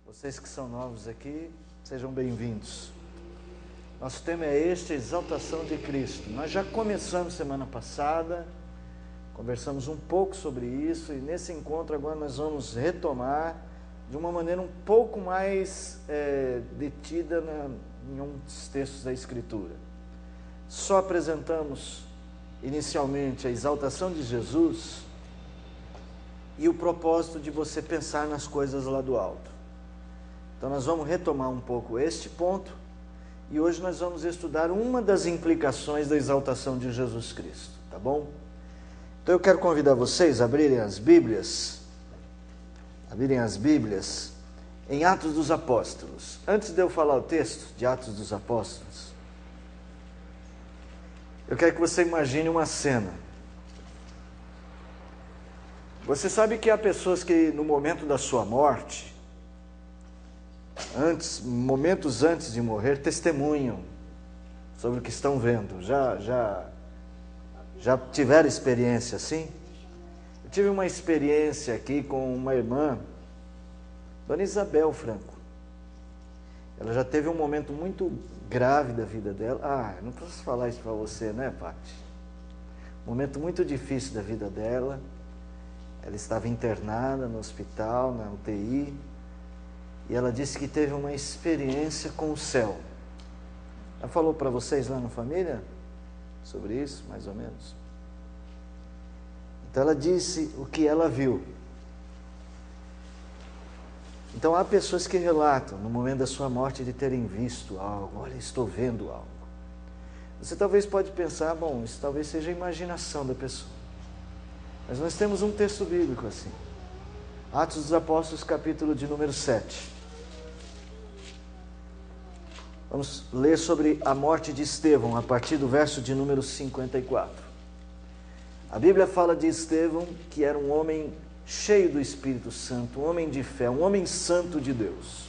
Vocês que são novos aqui, sejam bem-vindos. Nosso tema é este, a exaltação de Cristo. Nós já começamos semana passada, conversamos um pouco sobre isso, e nesse encontro agora nós vamos retomar de uma maneira um pouco mais detida em um dos textos da Escritura. Só apresentamos inicialmente a exaltação de Jesus e o propósito de você pensar nas coisas lá do alto. Então nós vamos retomar um pouco este ponto e hoje nós vamos estudar uma das implicações da exaltação de Jesus Cristo, tá bom? Então eu quero convidar vocês a abrirem as Bíblias em Atos dos Apóstolos. Antes de eu falar o texto de Atos dos Apóstolos, eu quero que você imagine uma cena. Você sabe que há pessoas que no momento da sua morte, momentos antes de morrer, testemunham sobre o que estão vendo. Já tiveram experiência assim? Eu tive uma experiência aqui com uma irmã, Dona Isabel Franco. Ela já teve um momento muito grave da vida dela. Não posso falar isso para você, né, Paty? Um momento muito difícil da vida dela. Ela estava internada no hospital, na UTI. E ela disse que teve uma experiência com o céu. Ela falou para vocês lá na família sobre isso, mais ou menos? Então ela disse o que ela viu. Então há pessoas que relatam no momento da sua morte de terem visto algo. Olha, estou vendo algo. Você talvez pode pensar, bom, isso talvez seja a imaginação da pessoa. Mas nós temos um texto bíblico assim. Atos dos Apóstolos, capítulo de número 7. Vamos ler sobre a morte de Estevão, a partir do verso de número 54. A Bíblia fala de Estevão, que era um homem cheio do Espírito Santo, um homem de fé, um homem santo de Deus.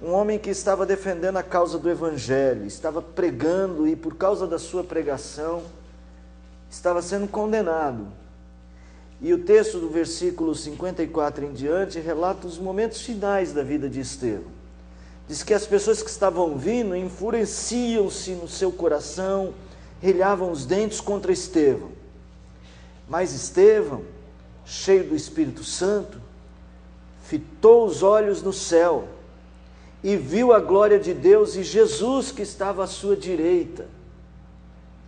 Um homem que estava defendendo a causa do Evangelho, estava pregando e por causa da sua pregação, estava sendo condenado. E o texto do versículo 54 em diante relata os momentos finais da vida de Estevão. Diz que as pessoas que estavam vindo enfureciam-se no seu coração, rilhavam os dentes contra Estevão. Mas Estevão, cheio do Espírito Santo, fitou os olhos no céu e viu a glória de Deus e Jesus que estava à sua direita.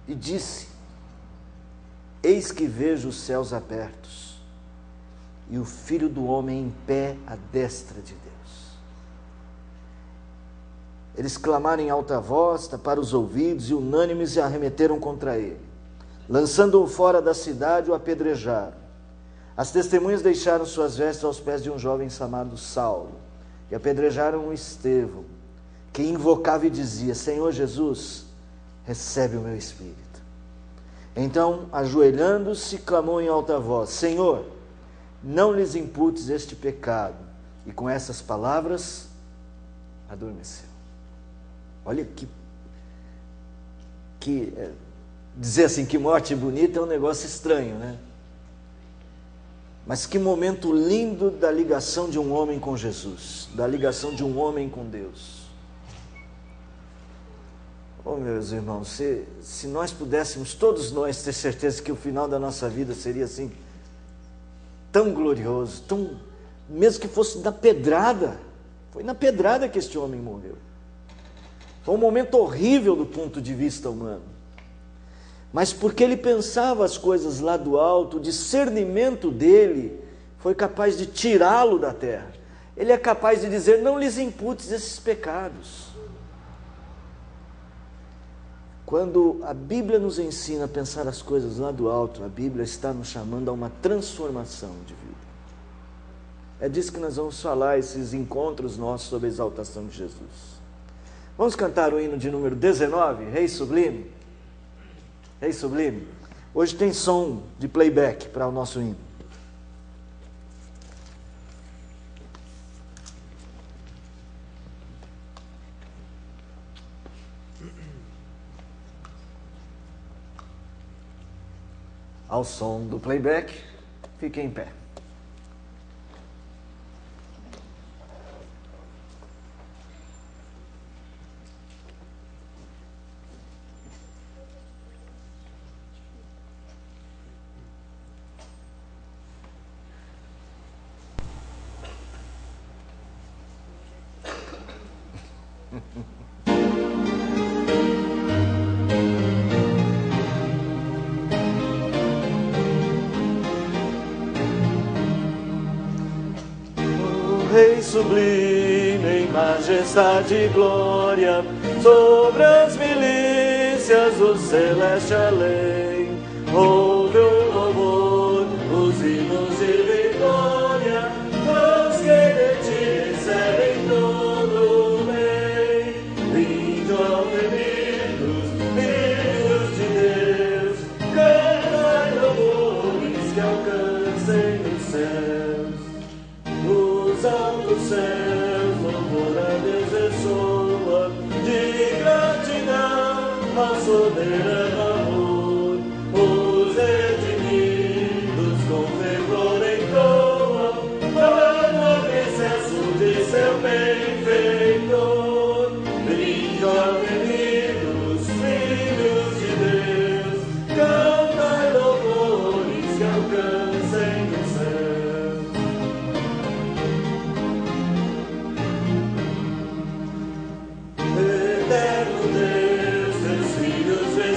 E disse: eis que vejo os céus abertos e o Filho do Homem em pé à destra de Deus. Eles clamaram em alta voz, taparam os ouvidos e unânimes se arremeteram contra ele. Lançando-o fora da cidade, o apedrejaram. As testemunhas deixaram suas vestes aos pés de um jovem chamado Saulo e apedrejaram Estevão, que invocava e dizia: Senhor Jesus, recebe o meu espírito. Então, ajoelhando-se, clamou em alta voz: Senhor, não lhes imputes este pecado. E com essas palavras, adormeceu. Olha dizer assim que morte bonita é um negócio estranho, né? Mas que momento lindo da ligação de um homem com Jesus, da ligação de um homem com Deus. Oh, meus irmãos, se nós pudéssemos, todos nós, ter certeza que o final da nossa vida seria assim, tão glorioso, mesmo que fosse na pedrada. Foi na pedrada que este homem morreu. Foi um momento horrível do ponto de vista humano. Mas porque ele pensava as coisas lá do alto, o discernimento dele foi capaz de tirá-lo da terra. Ele é capaz de dizer: não lhes imputes esses pecados. Quando a Bíblia nos ensina a pensar as coisas lá do alto, a Bíblia está nos chamando a uma transformação de vida. É disso que nós vamos falar, esses encontros nossos sobre a exaltação de Jesus. Vamos cantar o hino de número 19, Rei Sublime? Rei Sublime. Hoje tem som de playback para o nosso hino. Ao som do playback, fique em pé. Rei sublime em majestade e glória, sobre as milícias do celeste além, ouve o louvor, os hinos de vitória, os que de ti recebem todo o bem. Vinde, ó remidos, filhos de Deus, cantai louvores que alcancem os céus. Nos altos céus, louvor a Deus ressoa, de gratidão ao soberano amor. Os redimidos com fervor entoam, clamam excesso de seu benfeitor. Vinde, ó remidos, filhos de Deus, cantai louvores que alcancem os céus.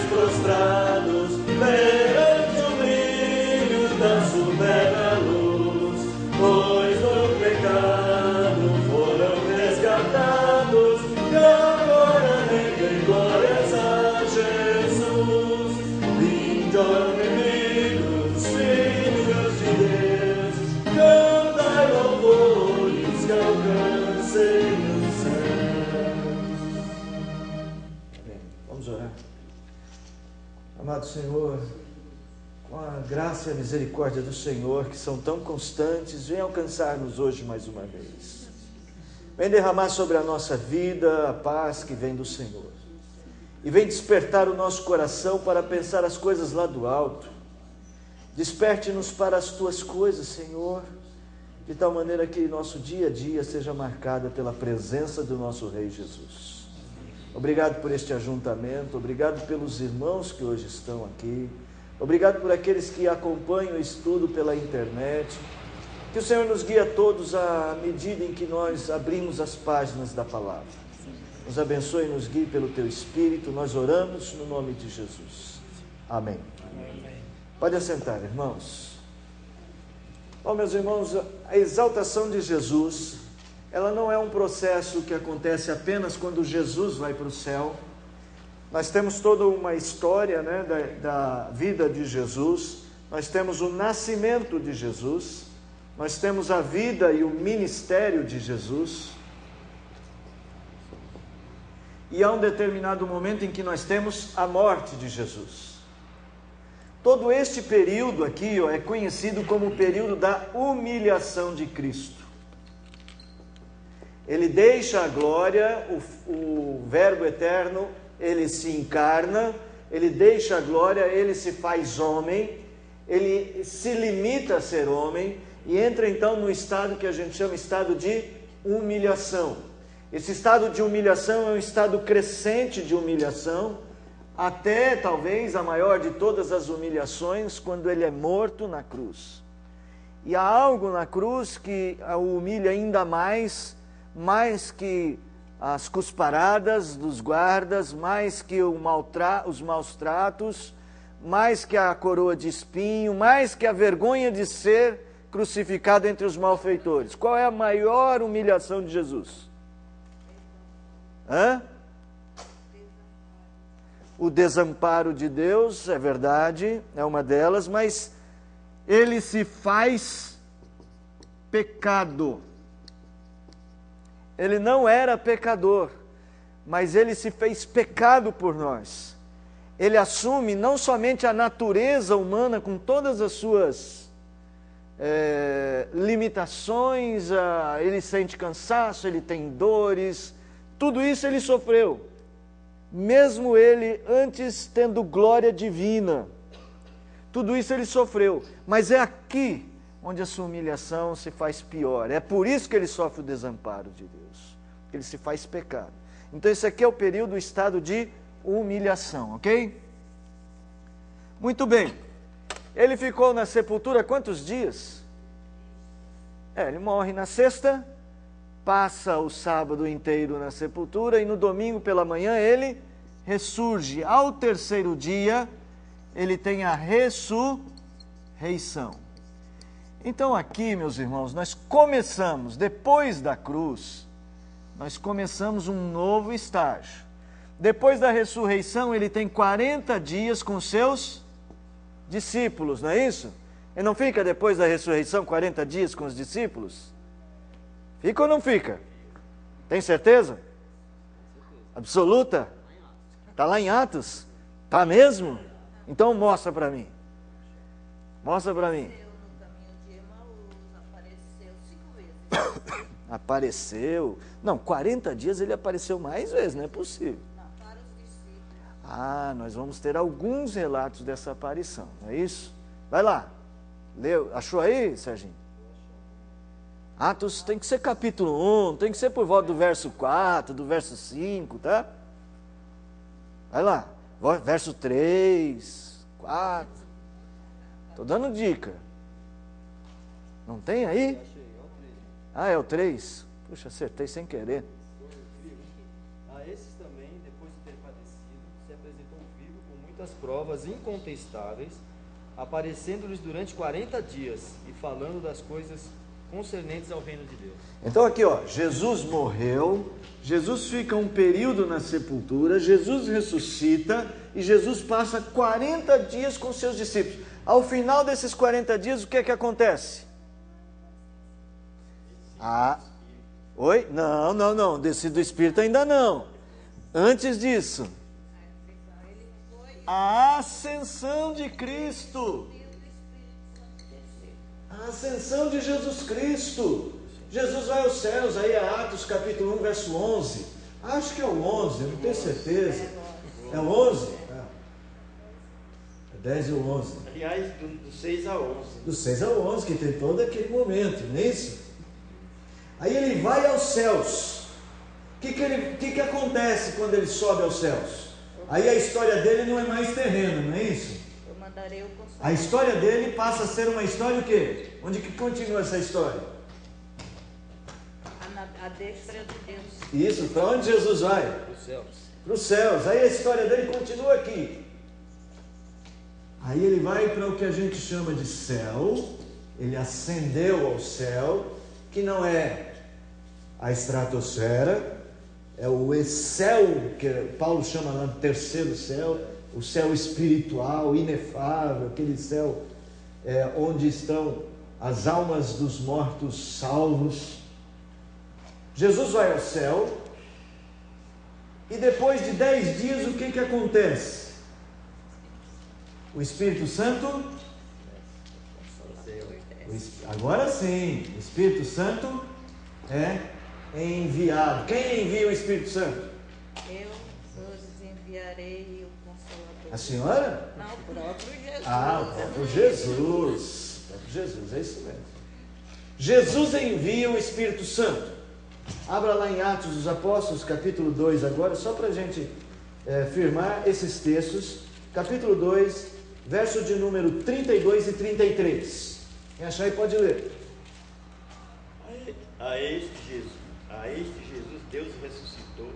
Prostrados perante o brilho da superna luz, pois do pecado foram resgatados, e agora rendem glórias a Jesus. Vinde, ó inimigos, filhos de Deus, cantai louvores que alcancem os céus. Vamos orar. Amado Senhor, com a graça e a misericórdia do Senhor, que são tão constantes, vem alcançar-nos hoje mais uma vez. Vem derramar sobre a nossa vida a paz que vem do Senhor. E vem despertar o nosso coração para pensar as coisas lá do alto. Desperte-nos para as tuas coisas, Senhor, de tal maneira que nosso dia a dia seja marcado pela presença do nosso Rei Jesus. Obrigado por este ajuntamento, obrigado pelos irmãos que hoje estão aqui, obrigado por aqueles que acompanham o estudo pela internet. Que o Senhor nos guie a todos à medida em que nós abrimos as páginas da palavra. Nos abençoe e nos guie pelo Teu Espírito, nós oramos no nome de Jesus. Amém. Pode assentar, irmãos. Bom, meus irmãos, a exaltação de Jesus, ela não é um processo que acontece apenas quando Jesus vai para o céu. Nós temos toda uma história, né, da vida de Jesus. Nós temos o nascimento de Jesus. Nós temos a vida e o ministério de Jesus. E há um determinado momento em que nós temos a morte de Jesus. Todo este período aqui, é conhecido como o período da humilhação de Cristo. Ele deixa a glória, o Verbo eterno, ele se encarna, ele deixa a glória, ele se faz homem, ele se limita a ser homem e entra então no estado que a gente chama estado de humilhação. Esse estado de humilhação é um estado crescente de humilhação, até talvez a maior de todas as humilhações, quando ele é morto na cruz. E há algo na cruz que o humilha ainda mais que as cusparadas dos guardas, mais que os maus tratos, mais que a coroa de espinho, mais que a vergonha de ser crucificado entre os malfeitores. Qual é a maior humilhação de Jesus? O desamparo de Deus, é verdade, é uma delas, mas ele se faz pecado. Ele não era pecador, mas ele se fez pecado por nós. Ele assume não somente a natureza humana com todas as suas limitações, ele sente cansaço, ele tem dores, tudo isso ele sofreu. Mesmo ele antes tendo glória divina, tudo isso ele sofreu. Mas é aqui onde a sua humilhação se faz pior. É por isso que ele sofre o desamparo de Deus, ele se faz pecado. Então esse aqui é o período, o estado de humilhação, ok? Muito bem. Ele ficou na sepultura quantos dias? Ele morre na sexta, passa o sábado inteiro na sepultura e no domingo pela manhã ele ressurge. Ao terceiro dia, ele tem a ressurreição. Então aqui, meus irmãos, nós começamos, depois da cruz, nós começamos um novo estágio. Depois da ressurreição, ele tem 40 dias com seus discípulos, não é isso? Ele não fica depois da ressurreição 40 dias com os discípulos? Fica ou não fica? Tem certeza? Absoluta? Está lá em Atos? Está mesmo? Então mostra para mim. Mostra para mim. Apareceu. Não, 40 dias ele apareceu mais vezes, não é possível. Ah, nós vamos ter alguns relatos dessa aparição, não é isso? Vai lá. Leu, achou aí, Serginho? Atos tem que ser capítulo 1, tem que ser por volta do verso 4, do verso 5, tá? Vai lá. Verso 3, 4. Estou dando dica. Não tem aí? Ah, é o 3. Puxa, acertei sem querer. A esses também, depois de ter padecido, se apresentou vivo com muitas provas incontestáveis, aparecendo-lhes durante 40 dias e falando das coisas concernentes ao reino de Deus. Então aqui, ó, Jesus morreu, Jesus fica um período na sepultura, Jesus ressuscita e Jesus passa 40 dias com seus discípulos. Ao final desses 40 dias, o que é que acontece? Oi? Não, descido do Espírito ainda não. Antes disso, a ascensão de Cristo. A ascensão de Jesus Cristo. Jesus vai aos céus, aí é Atos capítulo 1, verso 11. Acho que é o 11, eu não tenho certeza. É o 11? É 10 e o 11. Aliás, do 6 a 11. Do 6 ao 11, que tem todo aquele momento, não é isso? Aí ele vai aos céus. O que acontece quando ele sobe aos céus? Aí a história dele não é mais terrena, não é isso? Eu mandarei o Consolador. A história dele passa a ser uma história o quê? Onde que continua essa história? A destra de Deus. Isso, para onde Jesus vai? Para os céus. Para os céus. Aí a história dele continua aqui. Aí ele vai para o que a gente chama de céu. Ele ascendeu ao céu, que não é a estratosfera, é o céu, que Paulo chama lá de terceiro céu, o céu espiritual, inefável, aquele céu onde estão as almas dos mortos salvos. Jesus vai ao céu, e depois de 10 dias, o que acontece? O Espírito Santo, agora sim, o Espírito Santo é enviado. Quem envia o Espírito Santo? Eu vos enviarei o Consolador. A senhora? Não, o próprio Jesus. Ah, o próprio Jesus. O próprio Jesus, é isso mesmo. Jesus envia o Espírito Santo. Abra lá em Atos dos Apóstolos, capítulo 2 agora, só para a gente firmar esses textos. Capítulo 2, verso de número 32 e 33. Quem achar aí pode ler. A este Jesus Deus ressuscitou,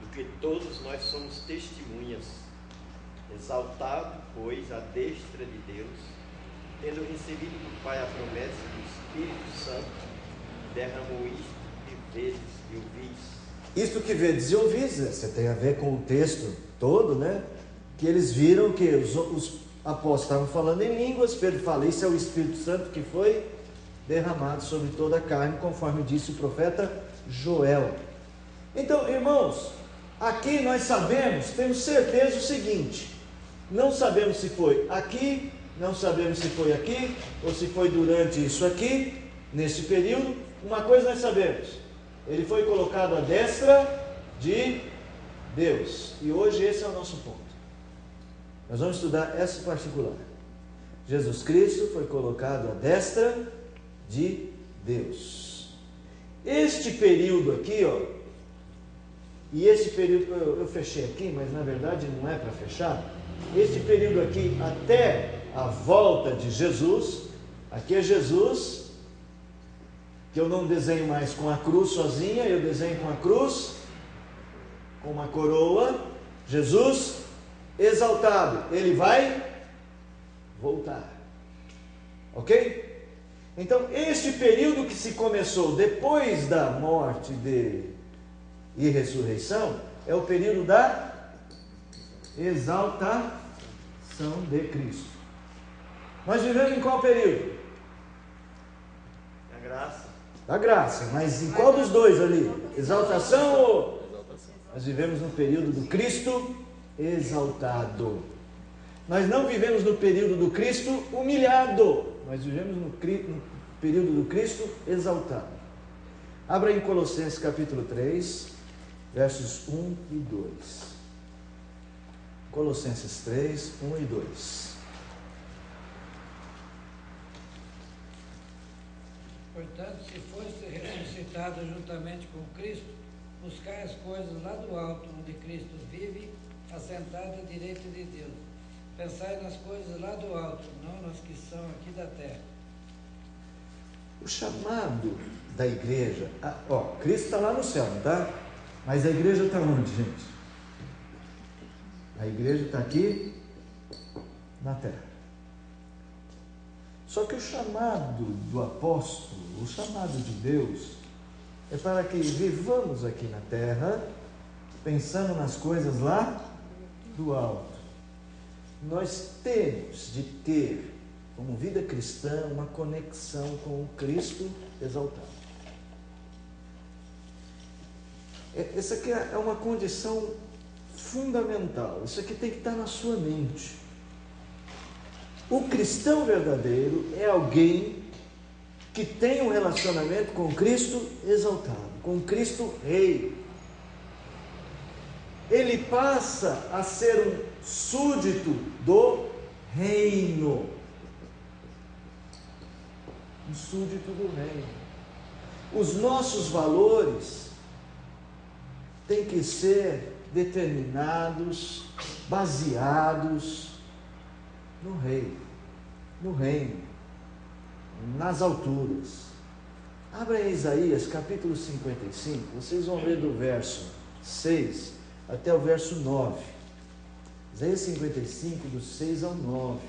do que todos nós somos testemunhas. Exaltado, pois, à destra de Deus, tendo recebido do Pai a promessa do Espírito Santo, derramou isto que vedes e ouvis. Isto que vedes e ouvis, você tem a ver com o texto todo, né? Que eles viram que os apóstolos estavam falando em línguas. Pedro fala, isso é o Espírito Santo que foi derramado sobre toda a carne, conforme disse o profeta Joel. Então, irmãos, aqui nós sabemos, temos certeza o seguinte: não sabemos se foi aqui, não sabemos se foi aqui, ou se foi durante isso aqui, nesse período. Uma coisa nós sabemos: ele foi colocado à destra de Deus. E hoje esse é o nosso ponto. Nós vamos estudar essa particular. Jesus Cristo foi colocado à destra de Deus. Este período aqui, ó, e este período, eu fechei aqui, mas na verdade não é para fechar. Este período aqui até a volta de Jesus, aqui é Jesus, que eu não desenho mais com a cruz sozinha, eu desenho com a cruz, com uma coroa. Jesus exaltado, ele vai voltar. Ok? Então, este período que se começou depois da morte e ressurreição é o período da exaltação de Cristo. Nós vivemos em qual período? A graça. Da graça, mas em qual dos dois ali? Exaltação ou? Nós vivemos no período do Cristo exaltado. Nós não vivemos no período do Cristo humilhado. Nós vivemos no período do Cristo exaltado. Abra em Colossenses capítulo 3, versos 1 e 2. Colossenses 3, 1 e 2. Portanto, se fosse ressuscitado juntamente com Cristo, buscai as coisas lá do alto, onde Cristo vive, assentado à direita de Deus. Pensai nas coisas lá do alto, não nas que são aqui da terra. O chamado da igreja, Cristo está lá no céu, não está? Mas a igreja está onde, gente? A igreja está aqui na terra. Só que o chamado do apóstolo, o chamado de Deus, é para que vivamos aqui na terra, pensando nas coisas lá do alto. Nós temos de ter, como vida cristã, uma conexão com o Cristo exaltado. Essa aqui é uma condição fundamental. Isso aqui tem que estar na sua mente. O cristão verdadeiro é alguém que tem um relacionamento com Cristo exaltado, com Cristo Rei. Ele passa a ser um súdito do reino. Um súdito do reino. Os nossos valores têm que ser determinados, baseados no Rei, no reino, nas alturas. Abra em Isaías capítulo 55, vocês vão ler do verso 6 até o verso 9. Isaías 55, do 6 ao 9.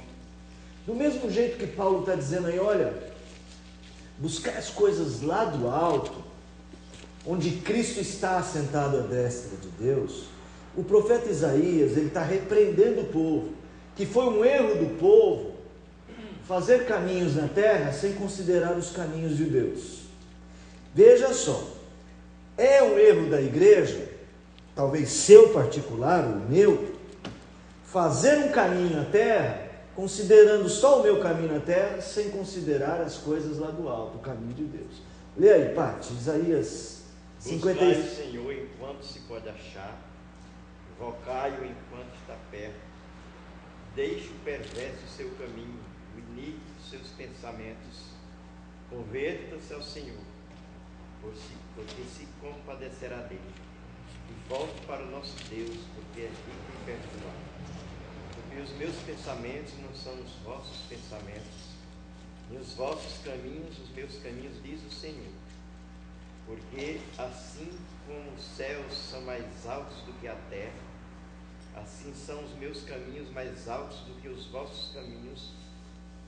Do mesmo jeito que Paulo está dizendo aí, olha, buscar as coisas lá do alto, onde Cristo está assentado à destra de Deus, o profeta Isaías, ele está repreendendo o povo, que foi um erro do povo fazer caminhos na terra sem considerar os caminhos de Deus. Veja só, é um erro da igreja, talvez seu particular, o meu, fazer um caminho na terra, considerando só o meu caminho na terra, sem considerar as coisas lá do alto, o caminho de Deus. Lê aí, Pati, Isaías 50. Buscai o Senhor enquanto se pode achar, invocai-o enquanto está perto. Deixe o perverso o seu caminho, o iníquo os seus pensamentos. Converta-se ao Senhor, porque se compadecerá dele. E volte para o nosso Deus, porque é rico em perdoar. Porque os meus pensamentos não são os vossos pensamentos, e os vossos caminhos, os meus caminhos, diz o Senhor. Porque assim como os céus são mais altos do que a terra, assim são os meus caminhos mais altos do que os vossos caminhos,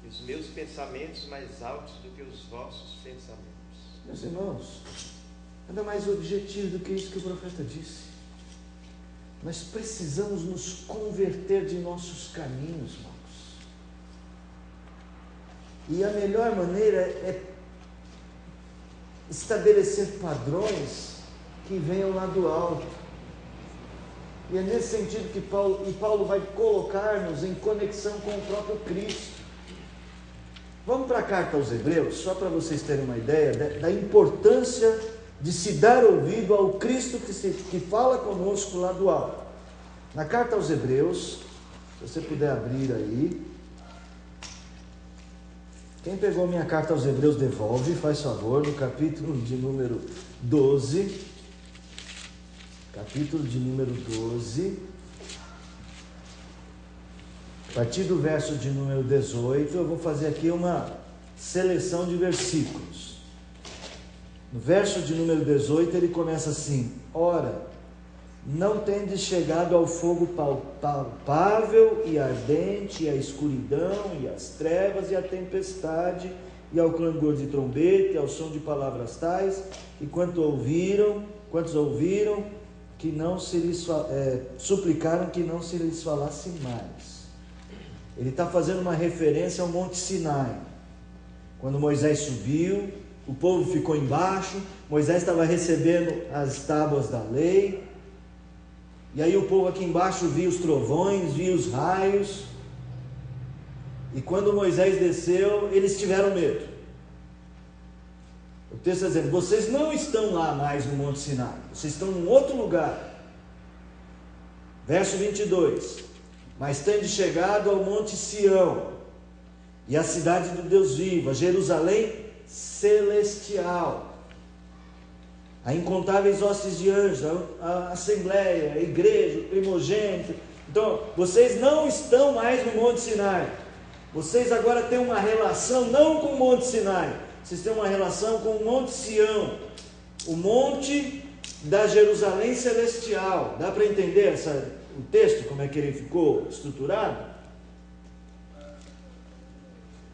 e os meus pensamentos mais altos do que os vossos pensamentos. Meus irmãos, nada mais objetivo do que isso que o profeta disse. Nós precisamos nos converter de nossos caminhos, irmãos. E a melhor maneira é estabelecer padrões que venham lá do alto. E é nesse sentido que Paulo vai colocar-nos em conexão com o próprio Cristo. Vamos para a carta aos Hebreus, só para vocês terem uma ideia da importância de se dar ouvido ao Cristo que fala conosco lá do alto. Na carta aos Hebreus, se você puder abrir aí. Quem pegou minha carta aos Hebreus, devolve, faz favor, no capítulo de número 12. Capítulo de número 12. A partir do verso de número 18, eu vou fazer aqui uma seleção de versículos. No verso de número 18, ele começa assim: ora, não tendes chegado ao fogo palpável e ardente, e à escuridão, e às trevas, e à tempestade, e ao clangor de trombeta, e ao som de palavras tais, e quantos ouviram, que não se lhes suplicaram que não se lhes falasse mais. Ele está fazendo uma referência ao Monte Sinai. Quando Moisés subiu, o povo ficou embaixo, Moisés estava recebendo as tábuas da lei, e aí o povo aqui embaixo via os trovões, via os raios, e quando Moisés desceu, eles tiveram medo. O texto está dizendo: vocês não estão lá mais no Monte Sinai, vocês estão em outro lugar. Verso 22: mas tendes chegado ao Monte Sião, e à cidade do Deus vivo, a Jerusalém celestial, a incontáveis hostes de anjos, a assembleia, a igreja, o primogênito. Então, vocês não estão mais no Monte Sinai. Vocês agora têm uma relação não com o Monte Sinai, vocês têm uma relação com o Monte Sião, o monte da Jerusalém celestial. Dá para entender o texto, como é que ele ficou estruturado?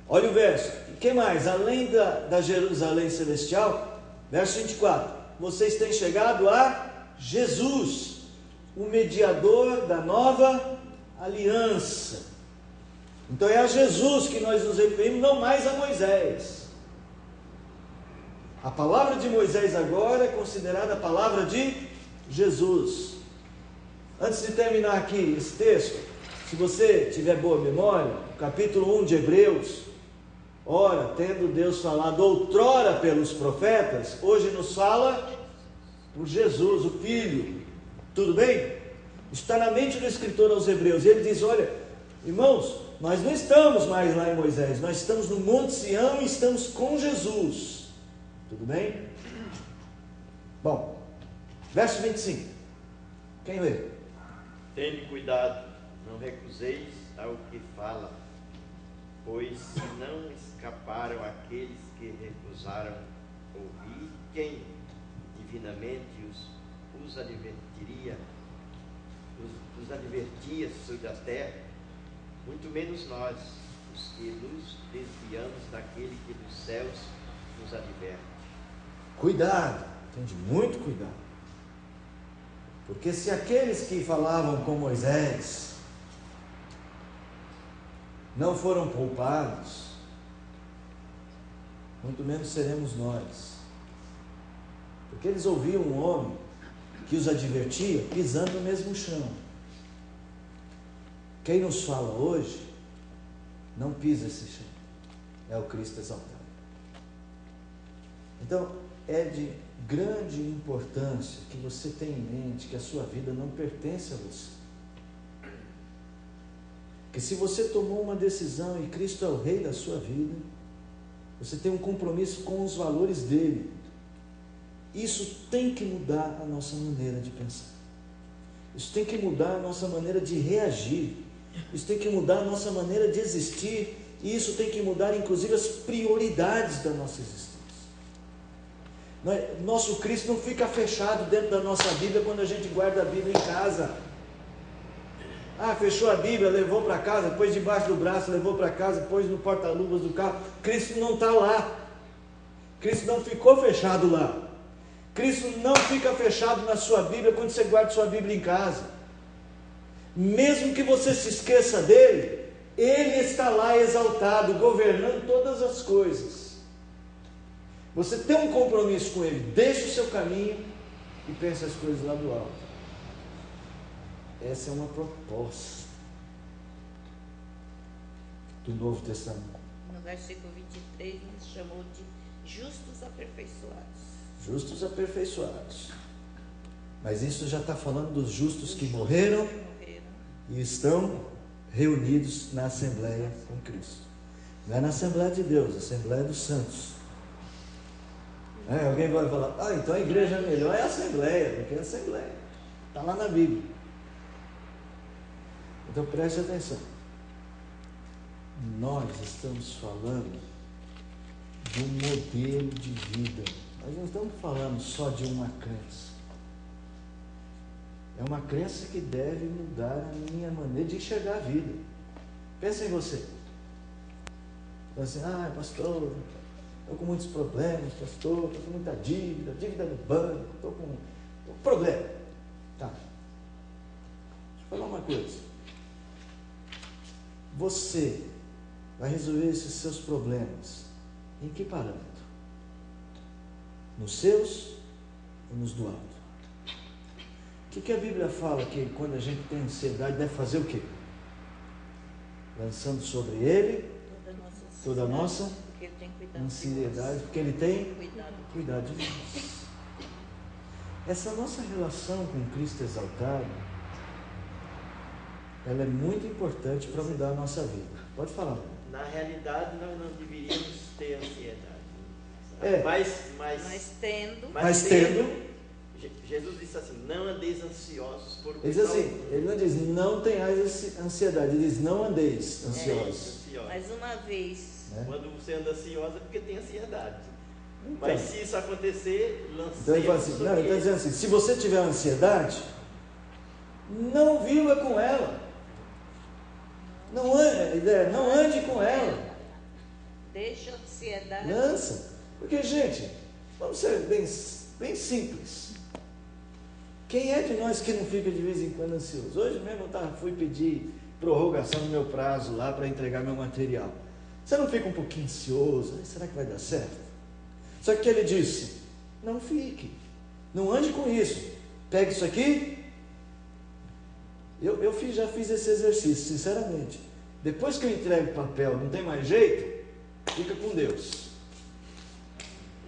Olha o verso. O que mais? Além da Jerusalém celestial, verso 24: vocês têm chegado a Jesus, o mediador da nova aliança. Então é a Jesus que nós nos referimos, não mais a Moisés. A palavra de Moisés agora é considerada a palavra de Jesus. Antes de terminar aqui esse texto, se você tiver boa memória, capítulo 1 de Hebreus: ora, tendo Deus falado outrora pelos profetas, hoje nos fala por Jesus, o Filho. Tudo bem? Está na mente do escritor aos Hebreus. E ele diz: olha, irmãos, nós não estamos mais lá em Moisés, nós estamos no Monte Sião e estamos com Jesus. Tudo bem? Bom, verso 25. Quem lê? Tende cuidado, não recuseis ao que fala, pois se não escaparam aqueles que recusaram ouvir, quem divinamente os advertia sobre a terra, muito menos nós, os que nos desviamos daquele que dos céus nos adverte. Cuidado, tende muito cuidado. Porque se aqueles que falavam com Moisés não foram poupados, muito menos seremos nós. Porque eles ouviam um homem que os advertia pisando no mesmo chão. Quem nos fala hoje não pisa esse chão, é o Cristo exaltado. Então é de grande importância que você tenha em mente que a sua vida não pertence a você. Que se você tomou uma decisão e Cristo é o Rei da sua vida, você tem um compromisso com os valores dele. Isso tem que mudar a nossa maneira de pensar. Isso tem que mudar a nossa maneira de reagir. Isso tem que mudar a nossa maneira de existir. E isso tem que mudar, inclusive, as prioridades da nossa existência. Nosso Cristo não fica fechado dentro da nossa Bíblia quando a gente guarda a Bíblia em casa. Ah, fechou a Bíblia, levou para casa, pôs debaixo do braço, levou para casa, pôs no porta-luvas do carro. Cristo não está lá. Cristo não ficou fechado lá. Cristo não fica fechado na sua Bíblia quando você guarda sua Bíblia em casa. Mesmo que você se esqueça dele, ele está lá exaltado, governando todas as coisas. Você tem um compromisso com ele, deixa o seu caminho e pense as coisas lá do alto. Essa é uma proposta do Novo Testamento. No versículo 23, nos chamou de justos aperfeiçoados. Justos aperfeiçoados. Mas isso já está falando dos justos que morreram e estão reunidos na Assembleia com Cristo. Não é na Assembleia de Deus, a Assembleia dos Santos. Alguém vai falar: então a igreja é melhor, é a Assembleia, porque é a Assembleia. Está lá na Bíblia. Então preste atenção. Nós estamos falando de um modelo de vida. Nós não estamos estamos falando só de uma crença. É uma crença que deve mudar a minha maneira de enxergar a vida. Pensa em você. Fala assim, pastor, estou com muitos problemas, pastor, estou com muita dívida no banco, estou com problema. Tá. Deixa eu falar uma coisa. Você vai resolver esses seus problemas em que parâmetro? Nos seus ou nos do alto? O que a Bíblia fala que quando a gente tem ansiedade deve fazer o quê? Lançando sobre ele toda a nossa ansiedade, porque ele tem cuidado de nós. Essa nossa relação com Cristo exaltado, ela é muito importante para mudar a nossa vida. Pode falar. Na realidade, nós não deveríamos ter ansiedade. Mas tendo, Jesus disse assim, não andeis ansiosos por o que ele diz assim, ele não diz, não tenhais ansiedade, ele diz, não andeis ansiosos. Mais uma vez. Quando você anda ansioso é porque tem ansiedade. Então, mas se isso acontecer, lancemos então ele fala assim, ele está dizendo assim, se você tiver ansiedade, não viva com ela. Não ande com ela. Deixa a ansiedade. Lança. Porque, gente, vamos ser bem simples. Quem é de nós que não fica de vez em quando ansioso? Hoje mesmo fui pedir prorrogação no meu prazo lá para entregar meu material. Você não fica um pouquinho ansioso? Será que vai dar certo? Só que ele disse, não fique. Não ande com isso. Pegue isso aqui. Eu já fiz esse exercício, sinceramente. Depois que eu entrego o papel, não tem mais jeito, fica com Deus.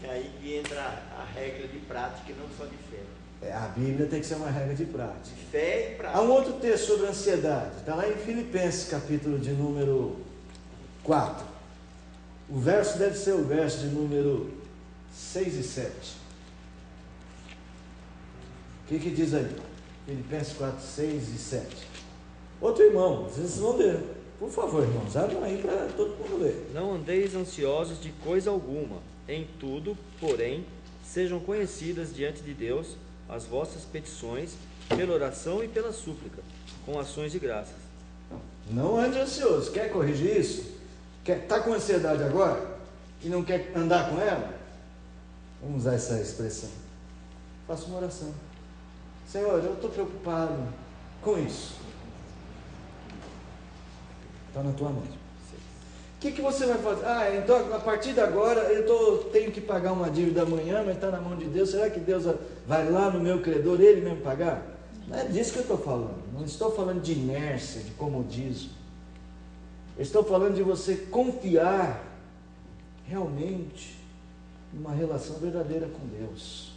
É aí que entra a regra de prática e não só de fé. A Bíblia tem que ser uma regra de prática. De fé e prática. Há um outro texto sobre ansiedade. Está lá em Filipenses, capítulo de número 4. O verso deve ser o verso de número 6 e 7. O que diz aí? Filipenses 4, 6 e 7. Outro irmão, vocês vão ler. Por favor, irmãos, abram aí para todo mundo ler. Não andeis ansiosos de coisa alguma. Em tudo, porém, sejam conhecidas diante de Deus as vossas petições, pela oração e pela súplica, com ações de graças. Não ande ansioso. Quer corrigir isso? Está com ansiedade agora? E não quer andar com ela? Vamos usar essa expressão. Faça uma oração. Senhor, eu estou preocupado com isso. Está na tua mão. O que você vai fazer? Então a partir de agora tenho que pagar uma dívida amanhã, mas está na mão de Deus. Será que Deus vai lá no meu credor, ele mesmo pagar? Não é disso que eu estou falando. Não estou falando de inércia, de comodismo. Estou falando de você confiar realmente numa relação verdadeira com Deus.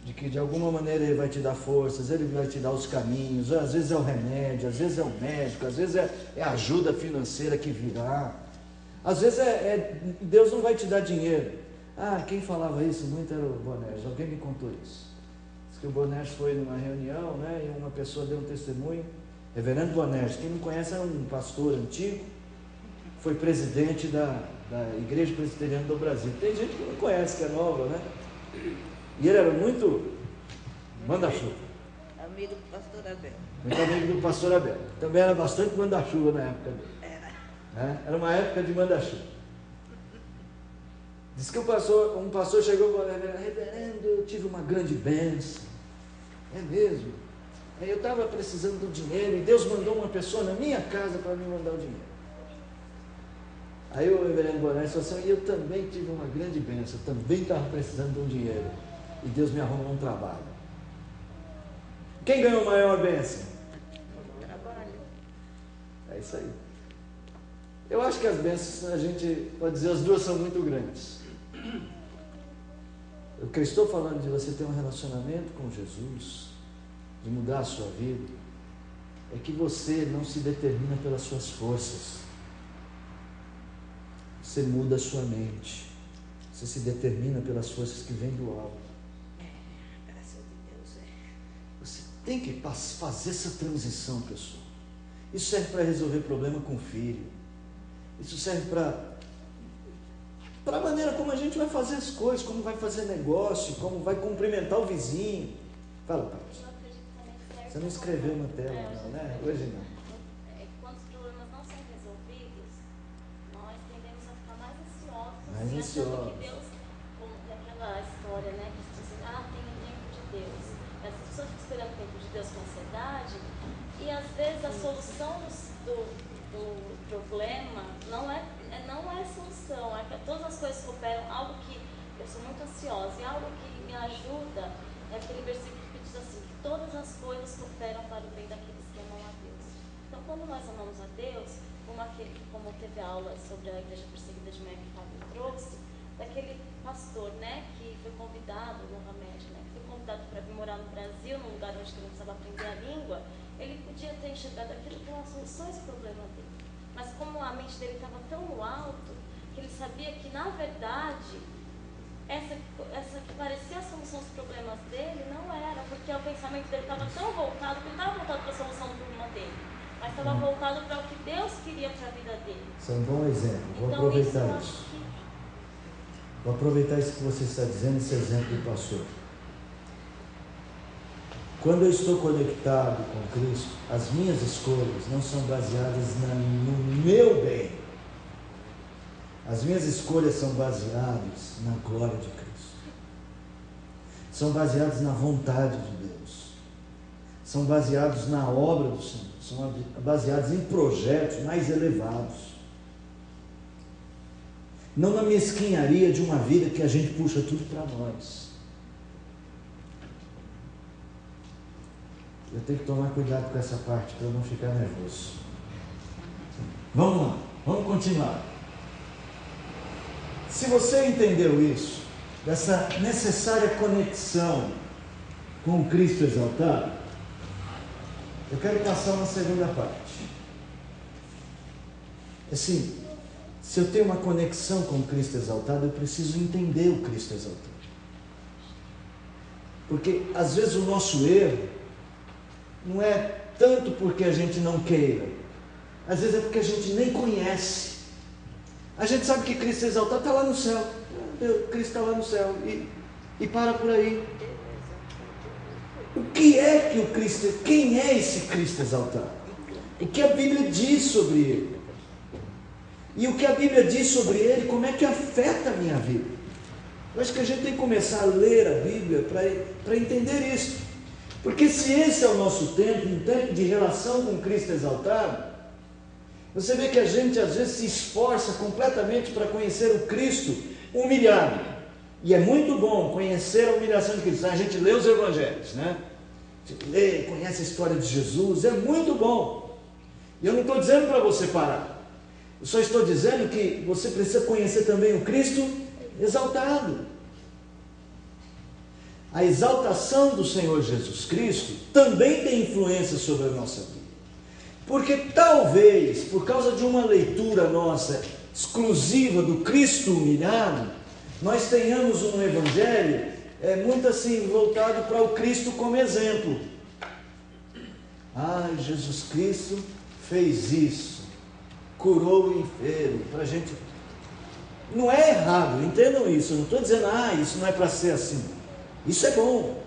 De que de alguma maneira Ele vai te dar forças, Ele vai te dar os caminhos, às vezes é o remédio, às vezes é o médico, às vezes é a ajuda financeira que virá, às vezes Deus não vai te dar dinheiro. Quem falava isso muito era o Bonerges, alguém me contou isso. Diz que o Bonerges foi numa reunião, né, e uma pessoa deu um testemunho, Reverendo Bonerges, quem não conhece é um pastor antigo, foi presidente da Igreja Presbiteriana do Brasil. Tem gente que não conhece, que é nova, né? E ele era muito manda-chuva. Amigo do pastor Abel. Muito amigo do pastor Abel. Também era bastante manda-chuva na época dele. Era uma época de manda-chuva. Diz que um pastor chegou e falou, reverendo, eu tive uma grande bênção. É mesmo? Aí eu estava precisando do dinheiro e Deus mandou uma pessoa na minha casa para me mandar o dinheiro. Aí o reverendo Bonerges falou assim, eu também tive uma grande bênção, eu também estava precisando de um dinheiro. E Deus me arrumou um trabalho. Quem ganhou maior bênção? Trabalho. É isso aí. Eu acho que as bênçãos, a gente pode dizer, as duas são muito grandes. O que eu estou falando de você ter um relacionamento com Jesus, de mudar a sua vida, é que você não se determina pelas suas forças. Você muda a sua mente. Você se determina pelas forças que vêm do alto. Graças a Deus, Você tem que fazer essa transição, pessoal. Isso serve para resolver problema com o filho. Isso serve para para a maneira como a gente vai fazer as coisas, como vai fazer negócio, como vai cumprimentar o vizinho. Fala, Paulo. Você não escreveu na tela, não, né? Hoje não. Quando os problemas não são resolvidos, nós tendemos a ficar mais ansiosos. Mais assim, ansiosos. achando que Deus, como aquela história, né, que diz assim, tem o tempo de Deus. As pessoas ficam esperando o tempo de Deus com ansiedade, e às vezes a solução do problema não é solução, é que todas as coisas cooperam. Algo que eu sou muito ansiosa, e algo que me ajuda é aquele versículo que diz assim, que todas as coisas cooperam para o bem daqueles que amam a Deus. Então, quando nós amamos a Deus, como teve aula sobre a igreja perseguida de Meca que o Fábio trouxe, daquele pastor, né, que foi convidado no Hamed, né, que foi convidado para vir morar no Brasil, num lugar onde ele não precisava aprender a língua, ele podia ter enxergado aquilo como as soluções do problema dele. Mas como a mente dele estava tão no alto, que ele sabia que, na verdade, essa que parecia a solução dos problemas dele não era, porque o pensamento dele estava tão voltado, que ele estava voltado para a solução do problema dele, mas estava voltado para o que Deus queria para a vida dele. Isso é um bom exemplo. Vou Então, aproveitar isso. Vou aproveitar isso que você está dizendo, esse exemplo do pastor. Quando eu estou conectado com Cristo, as minhas escolhas não são baseadas no meu bem. As minhas escolhas são baseadas na glória de Cristo. São baseadas na vontade de Deus. São baseados na obra do Senhor. São baseados em projetos mais elevados. Não na mesquinharia de uma vida que a gente puxa tudo para nós. Eu tenho que tomar cuidado com essa parte para eu não ficar nervoso. Vamos lá, vamos continuar. Se você entendeu isso, dessa necessária conexão com o Cristo exaltado, eu quero passar uma segunda parte. Assim, se eu tenho uma conexão com o Cristo exaltado, eu preciso entender o Cristo exaltado. Porque às vezes o nosso erro não é tanto porque a gente não queira, às vezes é porque a gente nem conhece. A gente sabe que Cristo exaltado está lá no céu. Cristo está lá no céu e para por aí. O que é que o Cristo, quem é esse Cristo exaltado? O que a Bíblia diz sobre ele? E o que a Bíblia diz sobre ele, como é que afeta a minha vida? Eu acho que a gente tem que começar a ler a Bíblia para entender isso. Porque se esse é o nosso tempo, um tempo de relação com Cristo exaltado, você vê que a gente às vezes se esforça completamente para conhecer o Cristo humilhado. E é muito bom conhecer a humilhação de Cristo. A gente lê os evangelhos, né? A gente lê, conhece a história de Jesus, é muito bom. E eu não estou dizendo para você parar. Eu só estou dizendo que você precisa conhecer também o Cristo exaltado. A exaltação do Senhor Jesus Cristo também tem influência sobre a nossa vida. Porque talvez, por causa de uma leitura nossa exclusiva do Cristo humilhado, nós tenhamos um evangelho muito assim, voltado para o Cristo como exemplo. Jesus Cristo fez isso, curou o enfermo, para a gente... Não é errado, entendam isso, eu não estou dizendo, isso não é para ser assim. Isso é bom,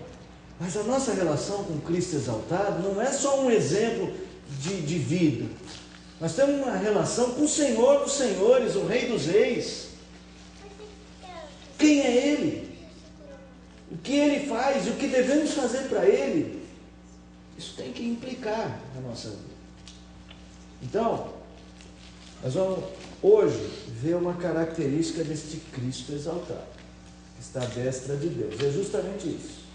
mas a nossa relação com Cristo exaltado não é só um exemplo de vida. Nós temos uma relação com o Senhor dos Senhores, o Rei dos Reis. Quem é Ele? O que Ele faz e o que devemos fazer para Ele? Isso tem que implicar na nossa vida. Então, nós vamos hoje ver uma característica deste Cristo exaltado, que está à destra de Deus. É justamente isso.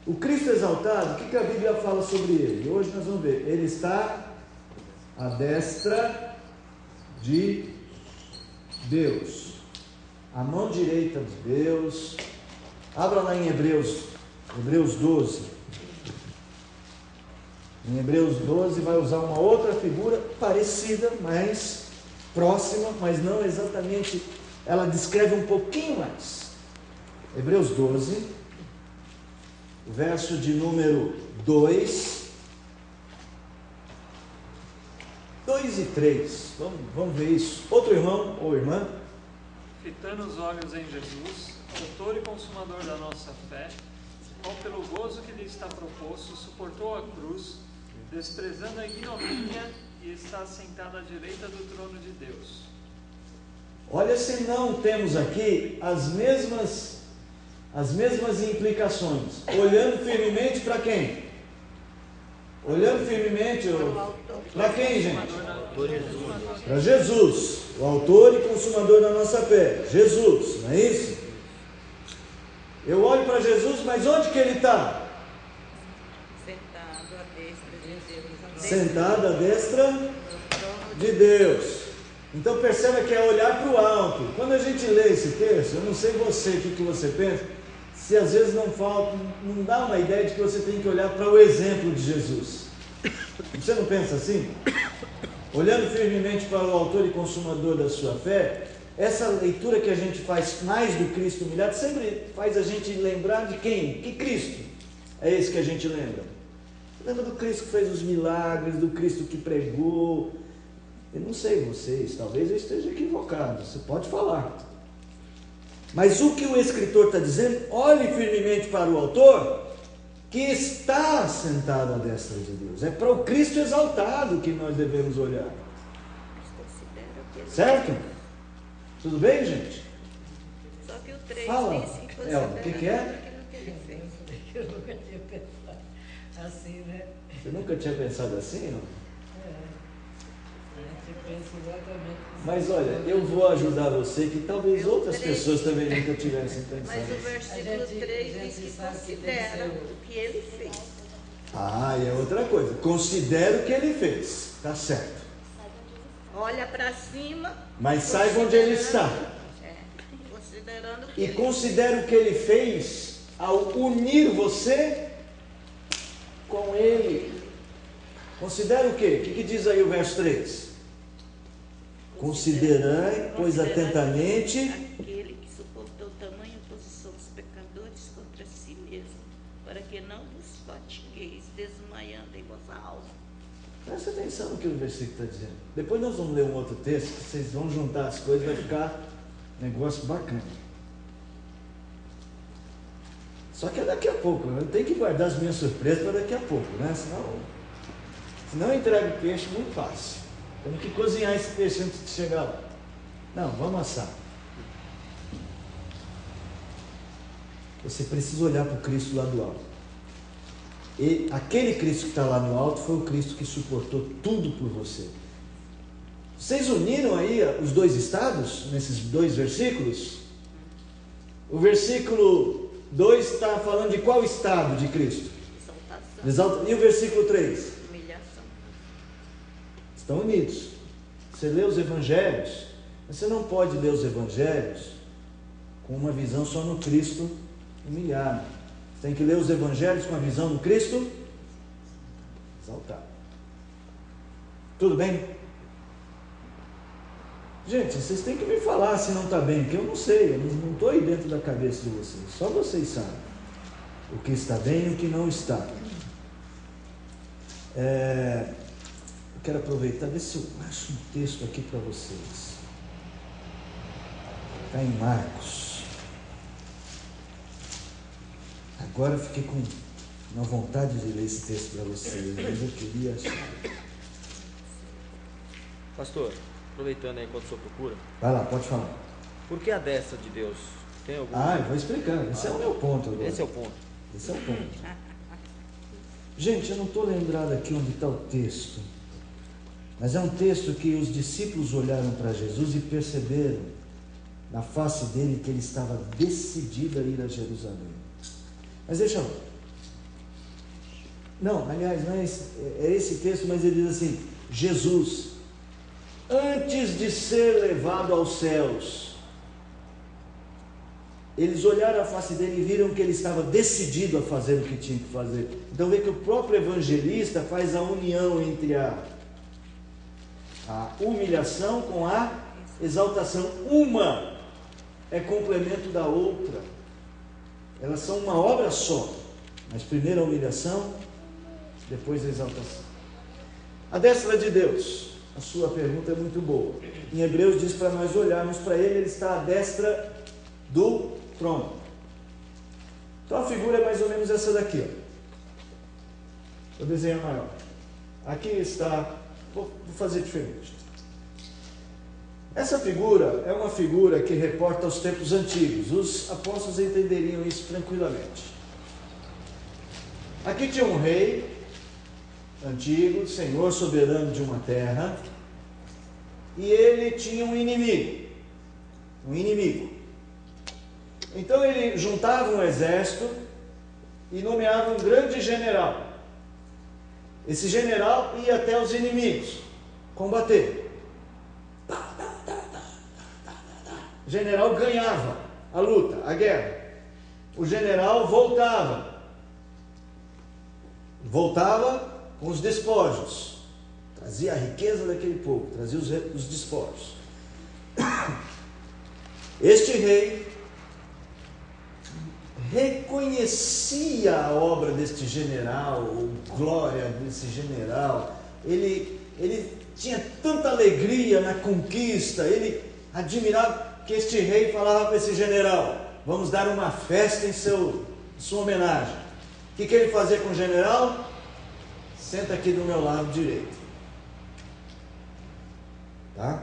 O Cristo exaltado, o que a Bíblia fala sobre ele? Hoje nós vamos ver. Ele está à destra de Deus, a mão direita de Deus. Abra lá em Hebreus 12. Em Hebreus 12 vai usar uma outra figura parecida, mais próxima, mas não exatamente. Ela descreve um pouquinho mais. Hebreus 12. O verso de número 2 e 3, vamos ver isso. Outro irmão ou irmã, fitando os olhos em Jesus, autor e consumador da nossa fé, qual pelo gozo que lhe está proposto, suportou a cruz, desprezando a ignomínia, e está sentado à direita do trono de Deus. Olha, se não temos aqui as mesmas implicações. Olhando firmemente para quem? Olhando firmemente para quem, gente? Para Jesus, o autor e consumador da nossa fé. Jesus, não é isso? Eu olho para Jesus, mas onde que ele está? Sentado à destra de Deus. Sentado à destra de Deus. Então perceba que é olhar para o alto. Quando a gente lê esse texto, eu não sei você, o que você pensa, se às vezes não dá uma ideia de que você tem que olhar para o exemplo de Jesus. Você não pensa assim? Olhando firmemente para o autor e consumador da sua fé, essa leitura que a gente faz mais do Cristo humilhado sempre faz a gente lembrar de quem? Que Cristo é esse que a gente lembra? Lembra do Cristo que fez os milagres, do Cristo que pregou. Eu não sei vocês, talvez eu esteja equivocado, você pode falar. Mas o que o escritor está dizendo, olhe firmemente para o autor, que está sentado à destra de Deus. É para o Cristo exaltado que nós devemos olhar. Certo? Tudo bem, gente? Só que o 3 fala, diz Elma, o que é? Eu nunca tinha pensado assim, né? Você nunca tinha pensado assim, não? A gente pensa exatamente. Mas olha, eu vou ajudar você, que talvez outras pessoas também nunca tivessem Mas pensado. o versículo 3 diz que considera o que ele fez. Ah, e é outra coisa. Considera o que ele fez. Tá certo. Olha para cima. Mas saiba onde ele está. Considerando o que E ele considera o que ele fez ao unir você com ele. Considera o quê? O que diz aí o verso 3? Considerai, pois atentamente, aquele que suportou tamanha oposição dos pecadores contra si mesmo, para que não vos fatigueis, desmaiando em vossa alma. presta atenção no que o versículo está dizendo. Depois nós vamos ler um outro texto, que vocês vão juntar as coisas, vai ficar um negócio bacana. Só que é daqui a pouco, eu tenho que guardar as minhas surpresas para daqui a pouco, né? Senão eu entrego o peixe muito fácil. Temos que cozinhar esse peixe antes de chegar lá. Não, vamos assar. Você precisa olhar para o Cristo lá do alto. E aquele Cristo que está lá no alto foi o Cristo que suportou tudo por você. Vocês uniram aí os dois estados, nesses dois versículos? O versículo 2 está falando de qual estado de Cristo? Exaltação. E o versículo 3? Humilhação. Estão unidos. Você lê os evangelhos, mas você não pode ler os evangelhos com uma visão só no Cristo humilhado. Você tem que ler os evangelhos com a visão no Cristo exaltado. Tudo bem? Gente, vocês têm que me falar se não está bem, porque eu não sei, eu não estou aí dentro da cabeça de vocês. Só vocês sabem o que está bem e o que não está. Eu quero aproveitar, ver se eu acho um texto aqui para vocês. Está em Marcos. Agora eu fiquei com uma vontade de ler esse texto para vocês, mas eu queria achar. Pastor, aproveitando aí enquanto o senhor procura, Vai lá, pode falar. por que a destra de Deus? Tem algum? Eu vou explicar. Esse é o meu ponto agora. Esse é o ponto. Esse é o ponto. Gente, eu não estou lembrado aqui onde está o texto, mas é um texto que os discípulos olharam para Jesus e perceberam na face dele que ele estava decidido a ir a Jerusalém. Mas deixa eu... Não, aliás, não é esse texto, mas ele diz assim: Jesus, antes de ser levado aos céus, eles olharam a face dele e viram que ele estava decidido a fazer o que tinha que fazer. Então vê que o próprio evangelista faz a união entre a humilhação com a exaltação. Uma é complemento da outra. Elas são uma obra só. Mas primeiro a humilhação, depois a exaltação. A destra de Deus. a sua pergunta é muito boa. Em Hebreus diz para nós olharmos para ele está à destra do trono. Então a figura é mais ou menos essa daqui, ó. Vou desenhar maior. Aqui está, vou fazer diferente. Essa figura é uma figura que reporta os tempos antigos. Os apóstolos entenderiam isso tranquilamente. Aqui tinha um rei antigo, senhor soberano de uma terra, e ele tinha um inimigo. Então ele juntava um exército e nomeava um grande general. Esse general ia até os inimigos combater. O general ganhava a luta, a guerra. O general voltava com os despojos, trazia a riqueza daquele povo, trazia os despojos. Este rei reconhecia a obra deste general, a glória desse general. Ele tinha tanta alegria na conquista, ele admirava que este rei falava para esse general: vamos dar uma festa em sua homenagem. O que ele fazia com o general? Senta aqui do meu lado direito. Tá?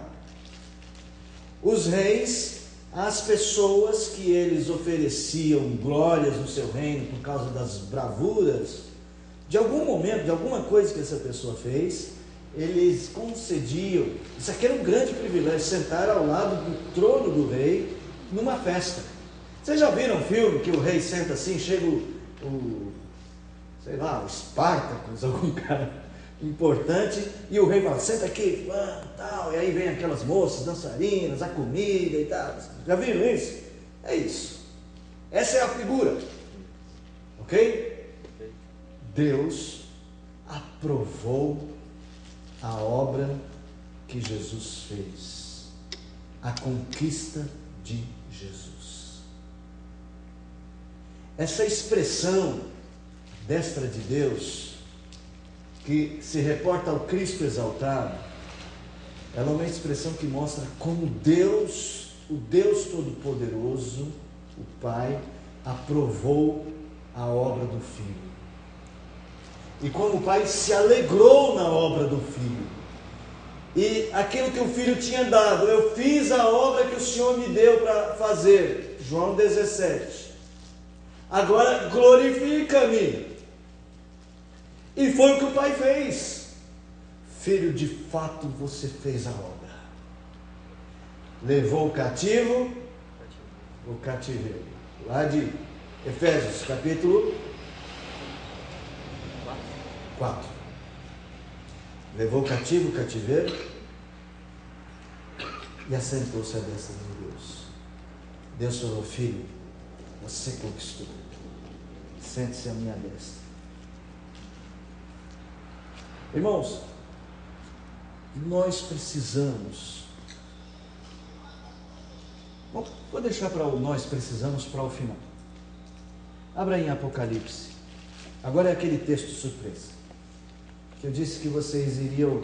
Os reis, as pessoas que eles ofereciam glórias no seu reino por causa das bravuras, de algum momento, de alguma coisa que essa pessoa fez, eles concediam. Isso aqui era um grande privilégio, sentar ao lado do trono do rei numa festa. Vocês já viram um filme que o rei senta assim, chega o Espartacus, algum cara importante, e o rei fala: senta aqui, tal, e aí vem aquelas moças, dançarinas, a comida e tal. Já viram isso? É isso. Essa é a figura. Ok? Deus aprovou a obra que Jesus fez, a conquista de Jesus. Essa expressão destra de Deus, que se reporta ao Cristo exaltado, ela é uma expressão que mostra como Deus, o Deus Todo-Poderoso, o Pai, aprovou a obra do Filho. E como o Pai se alegrou na obra do Filho. E aquilo que o Filho tinha dado: eu fiz a obra que o Senhor me deu para fazer. João 17. Agora glorifica-me. E foi o que o Pai fez. Filho, de fato você fez a obra. Levou o cativo, o cativeiro. Lá de Efésios, capítulo 4. Levou o cativo, o cativeiro, e assentou-se à destra de Deus. Deus falou: filho, você conquistou. Sente-se à minha destra. Irmãos, nós precisamos. Vou deixar para o nós precisamos para o final. Abra em Apocalipse. Agora é aquele texto surpresa, que eu disse que vocês iriam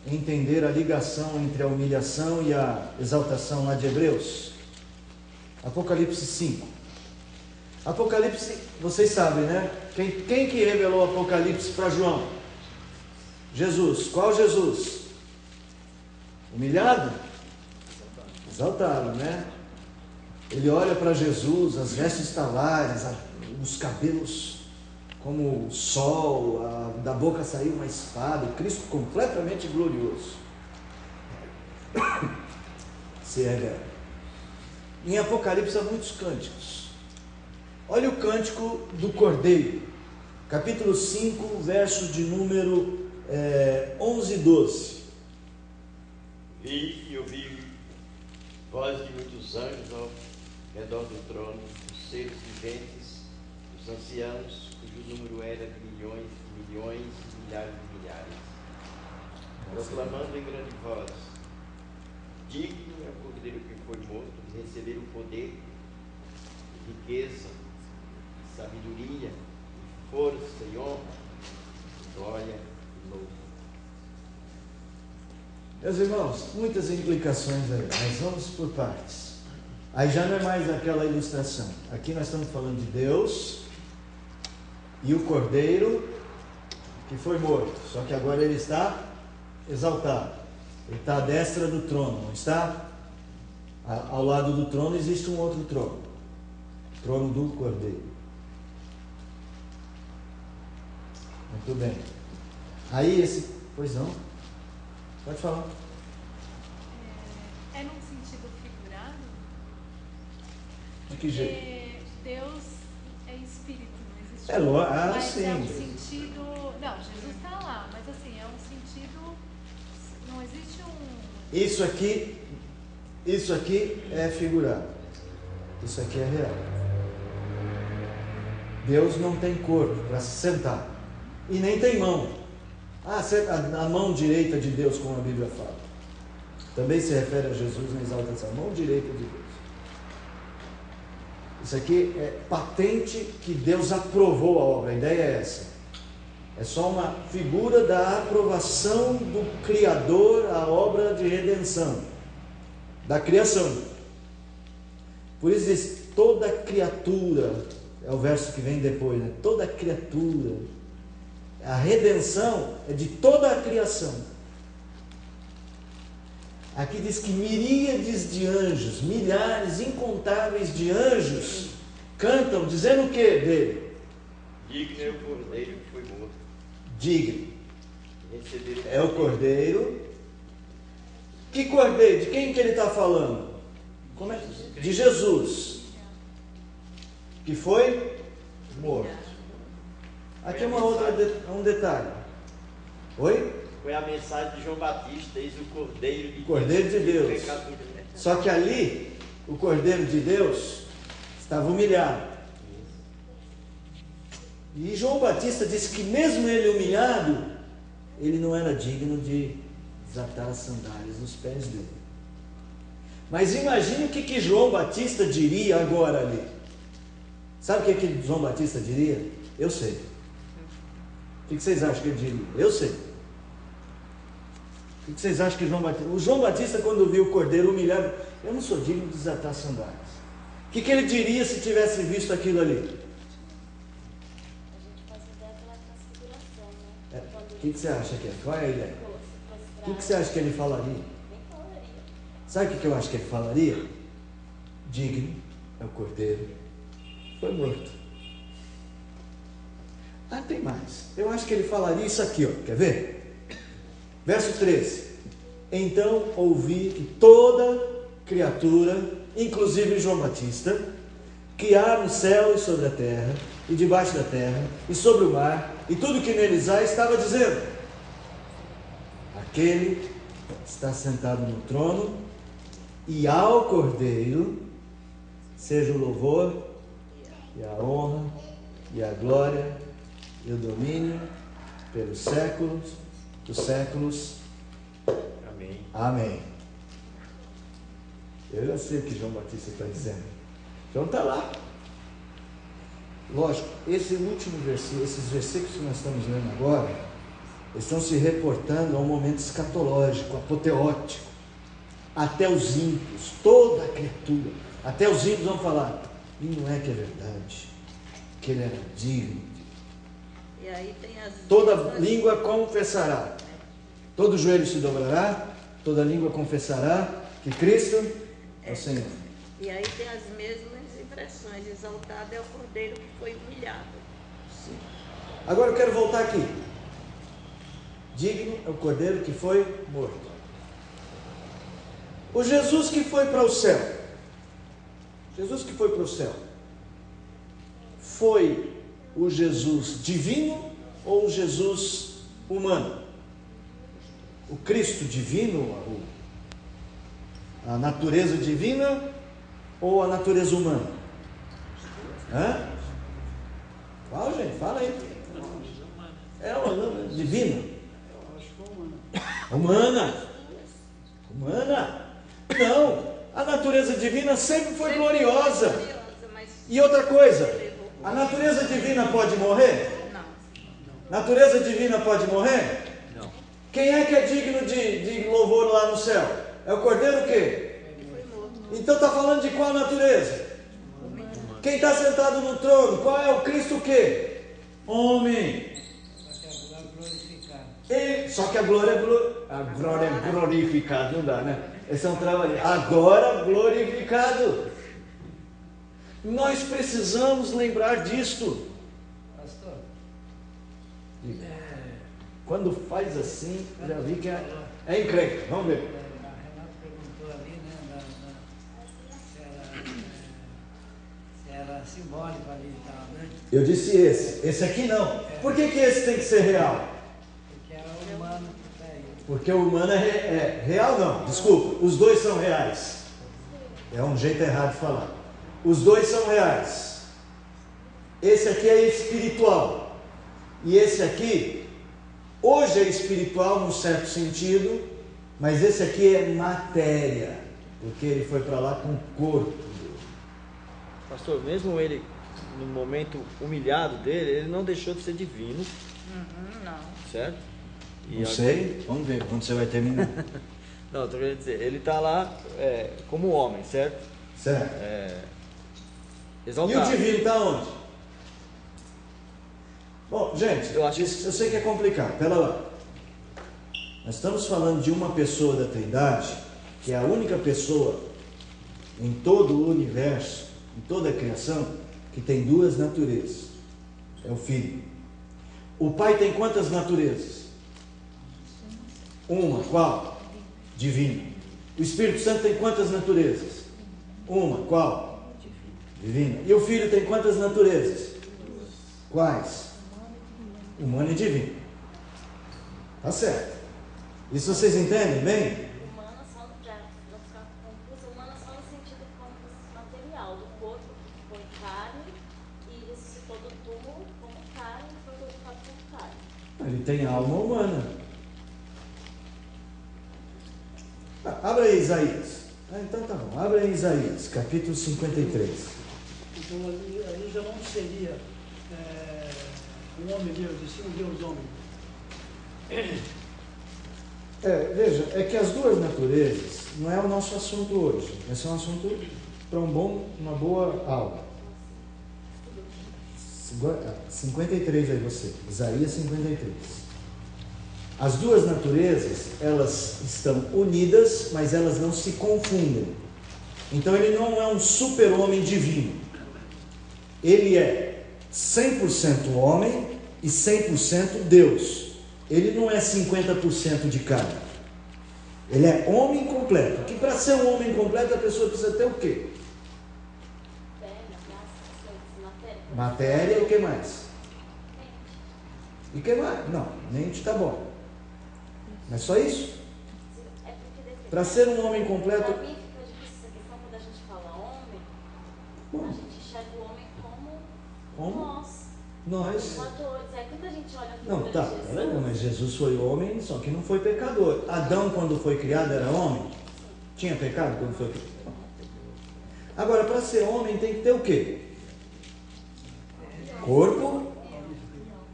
entender a ligação entre a humilhação e a exaltação lá de Hebreus. Apocalipse 5. Apocalipse, vocês sabem, né? Quem que revelou o Apocalipse para João? Jesus. Qual Jesus? Humilhado? Exaltado, né? Ele olha para Jesus, as vestes talares, os cabelos como o sol, da boca saiu uma espada, o Cristo completamente glorioso. Se revela. Em Apocalipse há muitos cânticos. Olha o cântico do Cordeiro, capítulo 5, verso de número 11 e 12. Vi e ouvi voz de muitos anjos ao redor do trono, dos seres viventes, dos anciãos, cujo número era de milhões de milhões e milhares de milhares, proclamando em grande voz: digno é o Cordeiro que foi morto de receber o poder, riqueza, sabedoria, força e honra, glória e louvor. Meus irmãos, muitas implicações aí, mas vamos por partes. Aí já não é mais aquela ilustração. Aqui nós estamos falando de Deus e o Cordeiro que foi morto. Só que agora ele está exaltado. Ele está à destra do trono, não está? Ao lado do trono existe um outro trono. O trono do Cordeiro. Muito bem. Aí esse... Pois não? Pode falar. É num sentido figurado? De que jeito? Deus é espírito, não existe. Mas sim. É um sentido. Não, Jesus está lá, mas assim, é um sentido. Não existe um. Isso aqui é figurado. Isso aqui é real. Deus não tem corpo para se sentar. E nem tem mão. A mão direita de Deus, como a Bíblia fala. Também se refere a Jesus na exaltação. Mão direita de Deus. Isso aqui é patente que Deus aprovou a obra. A ideia é essa. É só uma figura da aprovação do Criador à obra de redenção. Da criação. Por isso diz, toda criatura, é o verso que vem depois, né? Toda criatura. A redenção é de toda a criação. Aqui diz que miríades de anjos, milhares incontáveis de anjos cantam, dizendo o que dele? Digno é o Cordeiro que foi morto. Digno. É o Cordeiro. Que Cordeiro? De quem que ele está falando? Como é? De Jesus. Que foi morto. Aqui é um detalhe. Oi? Foi a mensagem de João Batista, eis o Cordeiro de Cordeiro de Deus. Só que ali, o Cordeiro de Deus estava humilhado. E João Batista disse que mesmo ele humilhado, ele não era digno de desatar as sandálias dos pés dele. Mas imagine o que João Batista diria agora ali. Sabe o que João Batista diria? Eu sei. O que vocês acham que ele diria? Eu sei. O que vocês acham que João Batista... O João Batista, quando viu o Cordeiro humilhado, eu não sou digno de desatar sandálias. O que ele diria se tivesse visto aquilo ali? A gente faz ideia pela transfiguração, né? O que você acha que é? Qual é a ideia? O que você acha que ele falaria? Nem falaria. Sabe o que eu acho que ele falaria? Digno é o Cordeiro. Foi morto. Ah, tem mais. Eu acho que ele falaria isso aqui, ó. Quer ver? Verso 13. Então ouvi que toda criatura, inclusive João Batista, que há no céu e sobre a terra, e debaixo da terra, e sobre o mar, e tudo que neles há, estava dizendo: aquele está sentado no trono, e ao Cordeiro seja o louvor, e a honra, e a glória, e o domínio pelos séculos dos séculos. Amém. Amém. Eu já sei o que João Batista está dizendo. João está lá. Lógico, esse último versículo, esses versículos que nós estamos lendo agora, eles estão se reportando a um momento escatológico, apoteótico. Até os ímpios, toda a criatura, até os ímpios vão falar: e não é que é verdade, que ele era digno. E aí tem as Toda língua confessará, todo joelho se dobrará, toda língua confessará que Cristo é o Senhor. E aí tem as mesmas impressões. Exaltado é o Cordeiro que foi humilhado. Sim. Agora eu quero voltar aqui. Digno é o Cordeiro que foi morto. O Jesus que foi para o céu. Jesus que foi para o céu. Foi o Jesus divino ou o Jesus humano? O Cristo divino, a natureza divina ou a natureza humana? Hã? Fala, gente, fala aí. É uma divina? Humana. Humana. Não, a natureza divina sempre foi gloriosa. E outra coisa, a natureza divina pode morrer? Não. Natureza divina pode morrer? Não. Quem é que é digno de louvor lá no céu? É o Cordeiro o quê? Então está falando de qual natureza? Quem está sentado no trono? Qual é o Cristo o quê? Homem. Só que a glória é glorificada, não dá, né? Esse é um trabalho. Agora glorificado. Nós precisamos lembrar disto. Pastor, Quando faz assim, já vi que é encrenca. Vamos ver. a Renata perguntou ali, né, se era simbólico ali e tal, né? Eu disse esse. Esse aqui não. Por que esse tem que ser real? Porque era o humano que está aí. Porque o humano é real, não. Desculpa. Os dois são reais. É um jeito errado de falar. Os dois são reais. Esse aqui é espiritual. E esse aqui, hoje é espiritual num certo sentido, mas esse aqui é matéria. Porque ele foi para lá com o corpo. Pastor, mesmo ele, no momento humilhado dele, ele não deixou de ser divino, Não. certo? Não sei. Vamos ver quando você vai terminar. Não, estou querendo dizer, ele está lá como homem, certo? Certo. E o Exaltado. divino está onde? Bom, gente, Eu acho- eu sei que é complicado. Pera lá. Nós estamos falando de uma pessoa da Trindade, que é a única pessoa em todo o universo, em toda a criação, que tem duas naturezas. É o Filho. O Pai tem quantas naturezas? Uma. Qual? Divina. O Espírito Santo tem quantas naturezas? Uma. Qual? Divina. E o Filho tem quantas naturezas? Quais? Humano e divino. Tá certo. Isso vocês entendem bem? Humana só, para não ficar confusa, humana só no sentido material, do corpo que foi carne e ressuscitou do túmulo como carne e foi glorificado como carne. Ele tem alma humana. Abra aí Isaías. Então tá bom. Abra aí Isaías, capítulo 53. Então ali já não seria um homem Deus, e sim um Deus homem. Veja, é que as duas naturezas não é o nosso assunto hoje. Esse é um assunto para uma boa aula. 53 aí você. Isaías 53. As duas naturezas, elas estão unidas, mas elas não se confundem. Então ele não é um super-homem divino. Ele é 100% homem e 100% Deus. Ele não é 50% de cada. Ele é homem completo. Porque para ser um homem completo, a pessoa precisa ter o quê? Matéria e o que mais? E o que mais? Não, mente tá bom. Mas só isso? Para ser um homem completo. Para mim fica difícil essa questão quando a gente fala homem, a gente enxerga o homem como nós. Os atores. Aí quando a gente olha a figura Não, tá. de Jesus, Mas Jesus foi homem, só que não foi pecador. Adão, quando foi criado, era homem? Tinha pecado quando foi criado? Agora, para ser homem, tem que ter o quê? Corpo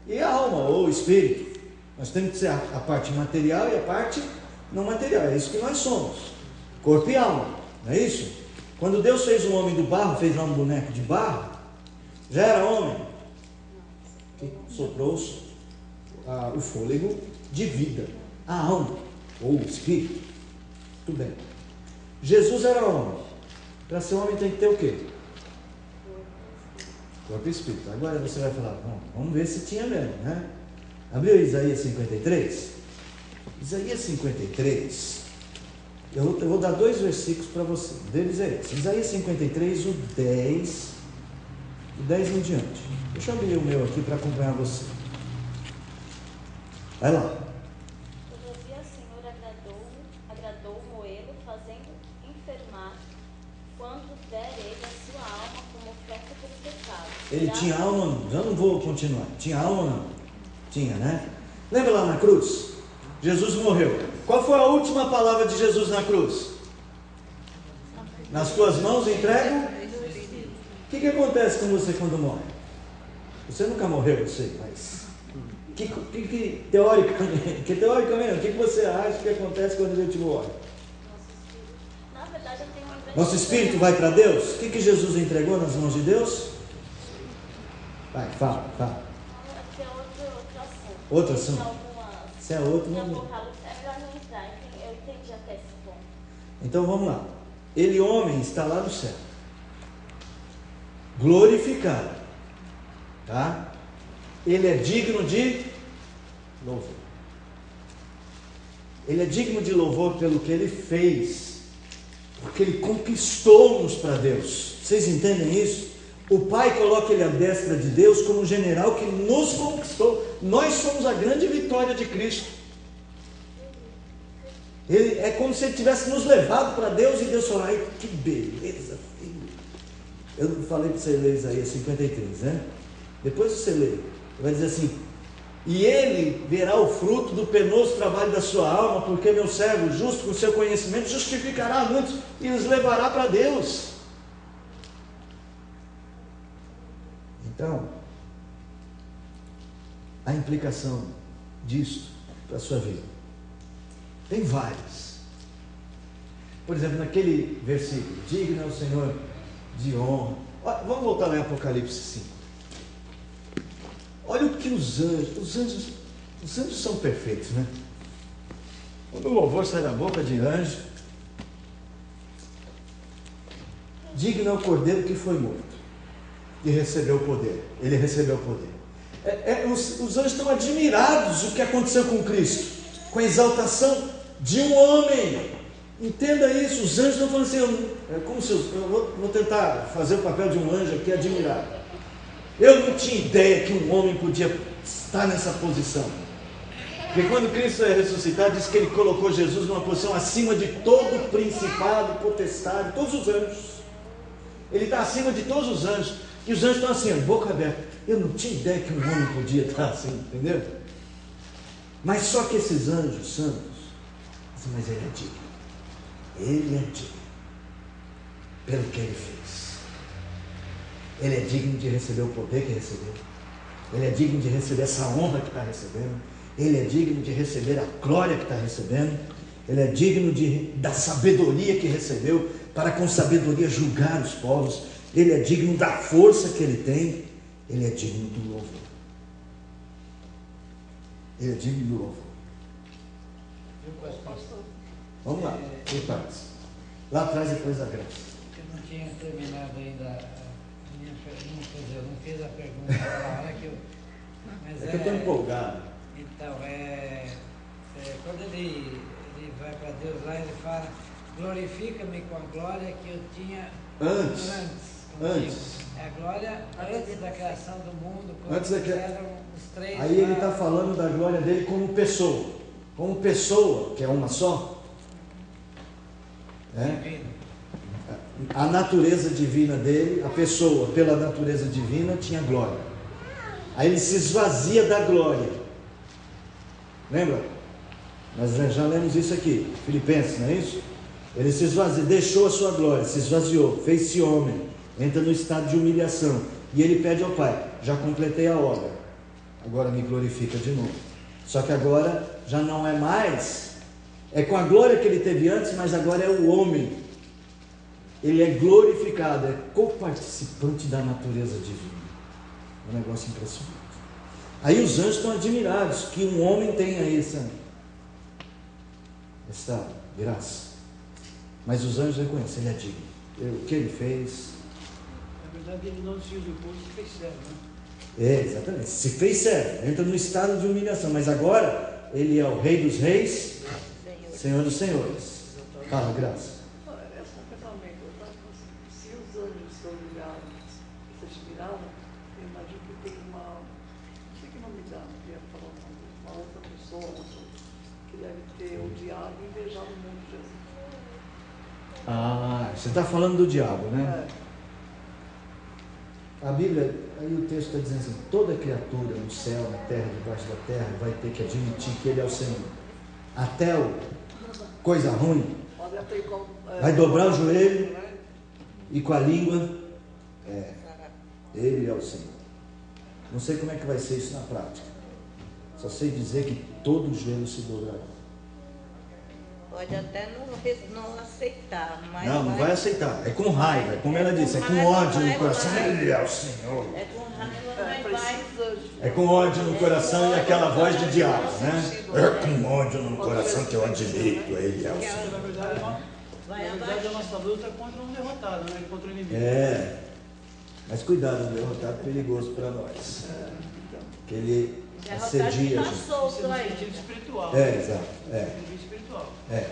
e alma, ou espírito. Nós temos que ser a parte material e a parte não material. É isso que nós somos. Corpo e alma. Não é isso? Quando Deus fez o homem do barro, fez lá um boneco de barro, já era homem. Que soprou o fôlego de vida, a alma, ou o espírito. Tudo bem. Jesus era homem. Para ser homem tem que ter o quê? Corpo e espírito. Agora você vai falar, vamos ver se tinha mesmo, né? Abriu Isaías 53? Isaías 53, eu vou dar 2 versículos para você. Um deles é esse. Isaías 53, o 10 em diante. Deixa eu abrir o meu aqui para acompanhar você. Vai lá. todavia o Senhor agradou Moelo, fazendo enfermar, quando der ele a sua alma como oferta pelos pecados. Ele tinha alma ou não? Eu não vou continuar. Tinha alma ou não? Tinha, né? Lembra lá na cruz? Jesus morreu. Qual foi a última palavra de Jesus na cruz? Nas tuas mãos entrego. O que acontece com você quando morre? Você nunca morreu, eu sei, mas Teoricamente, o que você acha que acontece quando a gente morre? Na verdade, eu tenho uma grande... Nosso espírito vai para Deus? O que Jesus entregou nas mãos de Deus? Vai, fala. Esse é outro assunto. Outro assunto? Tem algumas... Isso é outro, Em não. Apocalipse, é melhor não entrar, enfim, eu entendi até esse ponto. Então vamos lá. Ele, homem, está lá no céu, glorificado, tá? Ele é digno de louvor. Ele é digno de louvor pelo que ele fez, porque ele conquistou-nos para Deus. Vocês entendem isso? O Pai coloca ele à destra de Deus como um general que nos conquistou. Nós somos a grande vitória de Cristo. Ele, é como se ele tivesse nos levado para Deus e Deus falou: ai, que beleza, filho. Eu falei para você ler Isaías 53, né? Depois você lê, vai dizer assim: e ele verá o fruto do penoso trabalho da sua alma, porque meu servo justo com seu conhecimento justificará muitos e os levará para Deus. Então, a implicação disto para a sua vida tem várias. Por exemplo, naquele versículo: digno é o Senhor de honra. Vamos voltar lá em Apocalipse 5. Olha o que os anjos são perfeitos, né? Quando o louvor sai da boca de anjo, digno é o cordeiro que foi morto e recebeu o poder. Ele recebeu o poder. Os anjos estão admirados do que aconteceu com Cristo, com a exaltação de um homem. Entenda isso. Os anjos estão falando assim: é como se eu vou tentar fazer o papel de um anjo aqui, admirado. Eu não tinha ideia que um homem podia estar nessa posição. Porque quando Cristo é ressuscitado, diz que ele colocou Jesus numa posição acima de todo principado, potestade, todos os anjos. Ele está acima de todos os anjos. E os anjos estão assim, boca aberta. Eu não tinha ideia que um homem podia estar assim, entendeu? Mas só que esses anjos santos, mas ele é digno. Ele é digno pelo que ele fez. Ele é digno de receber o poder que recebeu. Ele é digno de receber essa honra que está recebendo. Ele é digno de receber a glória que está recebendo. Ele é digno da sabedoria que recebeu, para com sabedoria julgar os povos. Ele é digno da força que ele tem. Ele é digno do louvor. Ele é digno do louvor. Vamos lá, em partes. Lá atrás, depois da graça. Eu não tinha terminado ainda a minha pergunta, quer dizer, eu não fiz a pergunta na hora que eu... Mas é que eu estou empolgado. Então, quando ele vai para Deus lá, ele fala: glorifica-me com a glória que eu tinha antes. É a glória antes da criação do mundo, quando eram os três. Aí ele está falando da glória dele como pessoa. Como pessoa, que é uma só. A natureza divina dele, a pessoa pela natureza divina tinha glória. Aí ele se esvazia da glória. Lembra? Nós já lemos isso aqui, Filipenses, não é isso? Ele se esvazia, deixou a sua glória, se esvaziou, fez-se homem, entra no estado de humilhação. E ele pede ao Pai: já completei a obra, agora me glorifica de novo. Só que agora já não é mais, é com a glória que ele teve antes, mas agora é o homem. Ele é glorificado, é coparticipante da natureza divina. É um negócio impressionante. Aí os anjos estão admirados que um homem tenha essa graça. Mas os anjos reconhecem: ele é digno. O que ele fez. Na verdade, ele não se usurpou, se fez servo, né? Exatamente. Se fez servo, entra no estado de humilhação. Mas agora ele é o Rei dos Reis, Senhor dos Senhores. Fala, Graça. Esse pensamento, se os anjos são ligados, se admiraram, eu imagino que tem uma, não sei que nome dá, que ia falar uma outra pessoa, que deve ter odiado e invejado muito Jesus. Você está falando do diabo, né? A Bíblia, aí o texto está dizendo assim: toda criatura no céu, na terra, debaixo da terra, vai ter que admitir que Ele é o Senhor. Até coisa ruim vai dobrar o joelho e com a língua, Ele é o Senhor. Não sei como é que vai ser isso na prática, Só sei dizer que todo joelho se dobrará. Pode até não aceitar, mas. Não vai aceitar. É com raiva, é como ela disse, é com ódio no coração. Ele é o Senhor. É com raiva, mas vai. É com ódio no coração e aquela voz de diabo, né? É com ódio no coração que eu admito, ele é o Senhor. Na verdade, a nossa luta é contra um derrotado, né? Contra o inimigo. É. Mas cuidado, o derrotado é perigoso para nós. Porque ele assedia a gente. Isso é no sentido espiritual. É, exato. No sentido espiritual. É.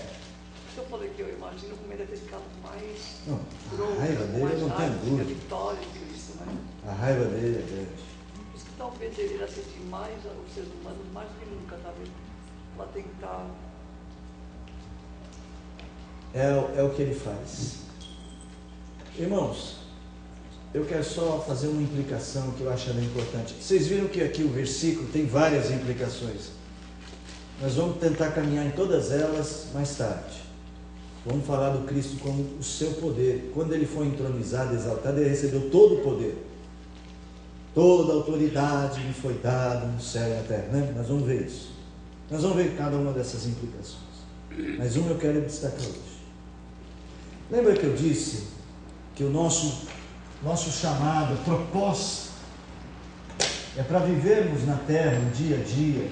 Eu falei que eu imagino como ele deve ter ficado mais. Não, pronto, a raiva dele mais eu não tenho rápido, dúvida. a vitória de Cristo, né? A raiva dele é grande. Por isso que talvez ele irá sentir mais os seres humanos mais do que nunca, talvez, para tentar. É o que ele faz. Irmãos, eu quero só fazer uma implicação que eu acho bem importante. Vocês viram que aqui o versículo tem várias implicações. Nós vamos tentar caminhar em todas elas mais tarde. Vamos falar do Cristo como o seu poder. Quando ele foi entronizado, exaltado, ele recebeu todo o poder. Toda a autoridade me foi dada no céu e na terra. Né? Nós vamos ver isso. Nós vamos ver cada uma dessas implicações. Mas uma eu quero destacar hoje. Lembra que eu disse que o nosso chamado, propósito, é para vivermos na terra, no dia a dia,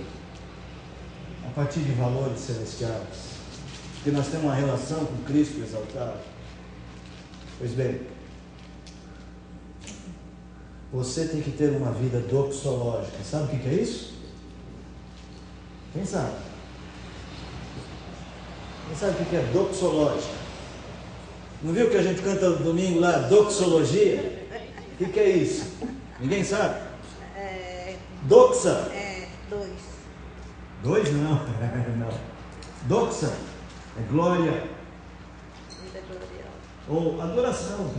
a partir de valores celestiais? Porque nós temos uma relação com Cristo exaltado. Pois bem, você tem que ter uma vida doxológica. Sabe o que é isso? Quem sabe? Quem sabe o que é doxológica? Não viu que a gente canta no domingo lá, doxologia? O que é isso? Ninguém sabe? Doxa? Dois. Dois não. Não. Doxa é glória. Vida gloriosa. Ou adoração.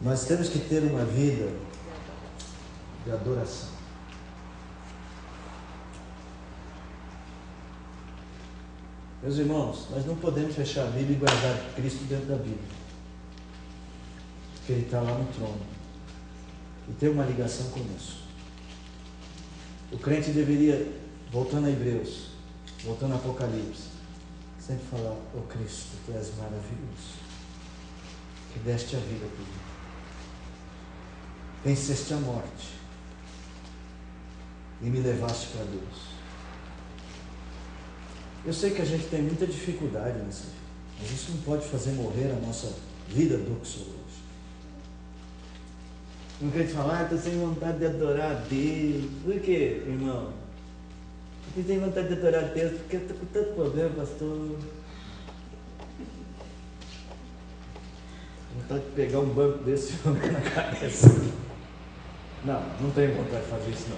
Nós temos que ter uma vida de adoração. Meus irmãos, nós não podemos fechar a Bíblia e guardar Cristo dentro da Bíblia. Porque Ele está lá no trono. E tem uma ligação conosco. O crente deveria, voltando a Hebreus, voltando a Apocalipse, sempre falar: ó Cristo, Tu és maravilhoso, que deste a vida por mim. Venceste a morte e me levaste para Deus. Eu sei que a gente tem muita dificuldade nessa vida, mas isso não pode fazer morrer a nossa vida doxológica. Não quer te falar, estou sem vontade de adorar a Deus. Por quê, irmão? Porque tem vontade de adorar a Deus, porque eu estou com tanto problema, pastor. Vontade de pegar um banco desse e jogar na cabeça. Não tenho vontade de fazer isso não.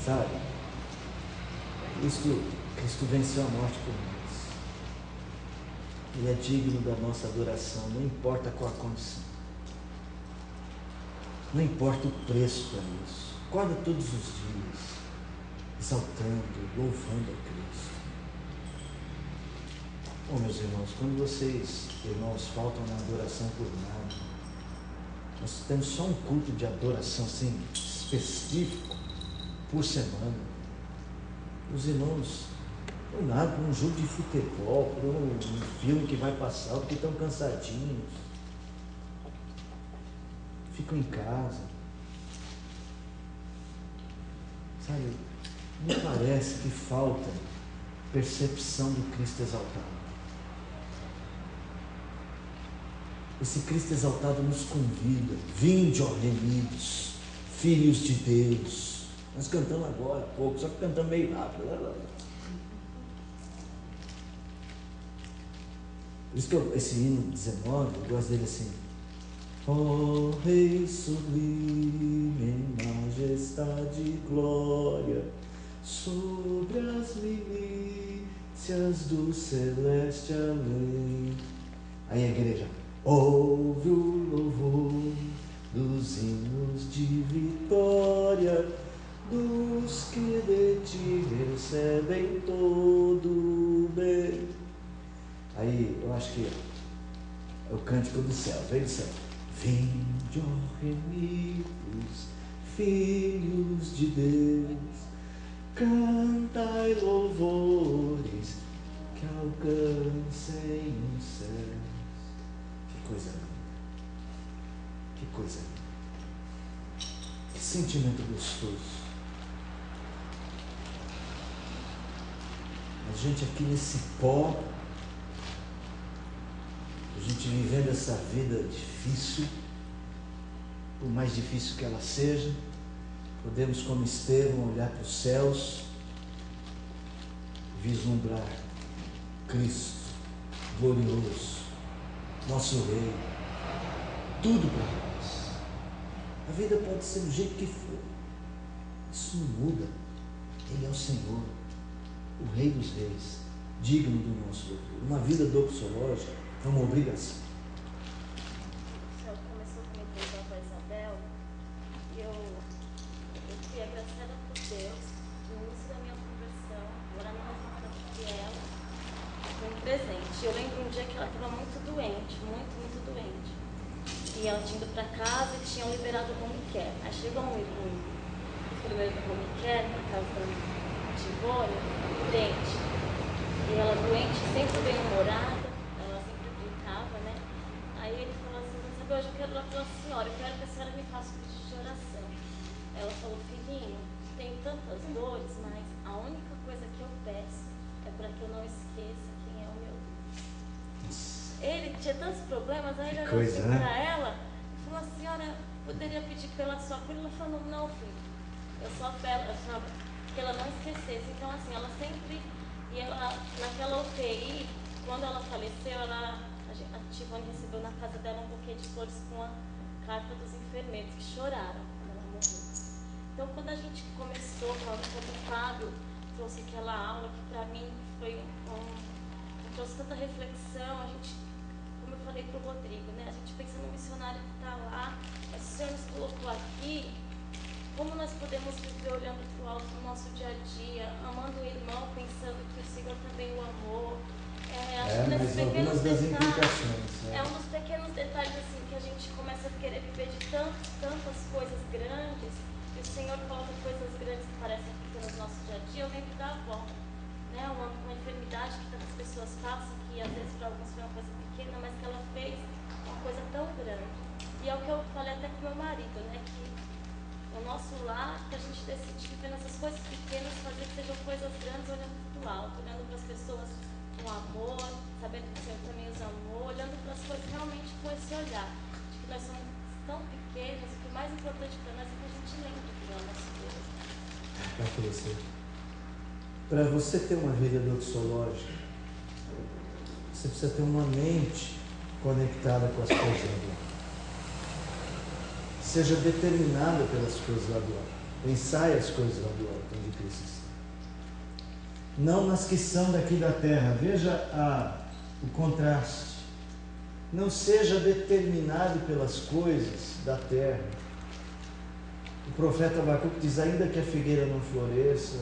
Sabe? Cristo venceu a morte por nós. Ele é digno da nossa adoração, não importa qual a condição. Não importa o preço para isso. Acorda todos os dias, exaltando, louvando a Cristo. Meus irmãos, quando vocês, irmãos, faltam na adoração por nada, nós temos só um culto de adoração assim, específico, por semana. Os irmãos, por nada, por um jogo de futebol, por um filme que vai passar, porque estão cansadinhos. Ficam em casa. Sabe, me parece que falta percepção do Cristo exaltado. Esse Cristo exaltado nos convida: vinde, ó remidos, filhos de Deus. Nós cantamos agora há pouco, só que cantamos meio rápido. Por isso que esse hino 19, eu gosto dele assim: ó Rei sublime em majestade e glória, sobre as milícias do celeste além. Aí a igreja: ouve o louvor dos hinos de vitória, dos que de ti recebem todo o bem. Aí eu acho que É o cântico do céu, vem do céu. Vinde, ó remidos, filhos de Deus, cantai louvores que alcancem os céus. Que coisa linda. Que coisa linda. Que sentimento gostoso. A gente aqui nesse pó, a gente vivendo essa vida difícil, por mais difícil que ela seja, podemos, como Estevão, olhar para os céus, vislumbrar Cristo glorioso, nosso Rei, tudo para nós. A vida pode ser do jeito que for, isso não muda. Ele é o Senhor, o Rei dos Reis, digno do nosso louvor. Uma vida doxológica é uma obrigação. O senhor começou a comentar com a Isabel e eu fui agraciada por Deus no início da minha conversão, morar na mesma casa que ela, foi um presente. Eu lembro um dia que ela estava muito doente, muito doente. E ela tinha ido para casa e tinham liberado o home care. Aí chegou um enfermeiro do home care na casa da Tivônia, doente. E ela doente, sempre bem-humorada, ela sempre brincava, né? Aí ele falou assim, sabe, hoje eu quero orar pela senhora, eu quero que a senhora me faça um pedido de oração. Ela falou, filhinho, tem tantas dores, mas a única coisa que eu peço é para que eu não esqueça quem é o meu Deus. Ele tinha tantos problemas, aí ele olhou assim para ela e falou, a senhora poderia pedir pela sua filha? Ela falou, não, filho, eu só peço que ela não esquecesse. Então, assim, ela sempre, e ela, naquela UTI, quando ela faleceu, a Tivone recebeu na casa dela um buquê de flores com a carta dos enfermeiros que choraram quando ela morreu. Então, quando a gente começou, quando o Fábio trouxe aquela aula, que para mim foi trouxe tanta reflexão, a gente, como eu falei para o Rodrigo, né, a gente pensa no missionário que está lá, mas o Senhor nos colocou aqui, como nós podemos viver olhando para o alto no nosso dia a dia, amando o irmão, pensando que o Senhor também o amou. Acho que nesses pequenos detalhes, é um dos pequenos detalhes assim, que a gente começa a querer viver de tantas coisas grandes, e o Senhor coloca coisas grandes que parecem pequenas no nosso dia a dia. Eu lembro da avó, né, uma enfermidade que tantas pessoas passam, que às vezes para alguns foi uma coisa pequena, mas que ela fez uma coisa tão grande. E é o que eu falei até com meu marido, né, que o nosso lar, que a gente decide viver nessas coisas pequenas, fazer que sejam coisas grandes, olhando para o alto, olhando para as pessoas com amor, sabendo que o Senhor também os amou, olhando para as coisas realmente com esse olhar, de que nós somos tão pequenos e que o mais importante para nós é que a gente lembre que é o nosso Deus. Para crescer. Para você ter uma vida doxológica, você precisa ter uma mente conectada com as coisas lá do alto. Seja determinada pelas coisas lá do alto. Pensai as coisas lá do alto, onde Cristo está. Não nas que são daqui da terra. Veja o contraste. Não seja determinado pelas coisas da terra. O profeta Abacuque diz, ainda que a figueira não floresça,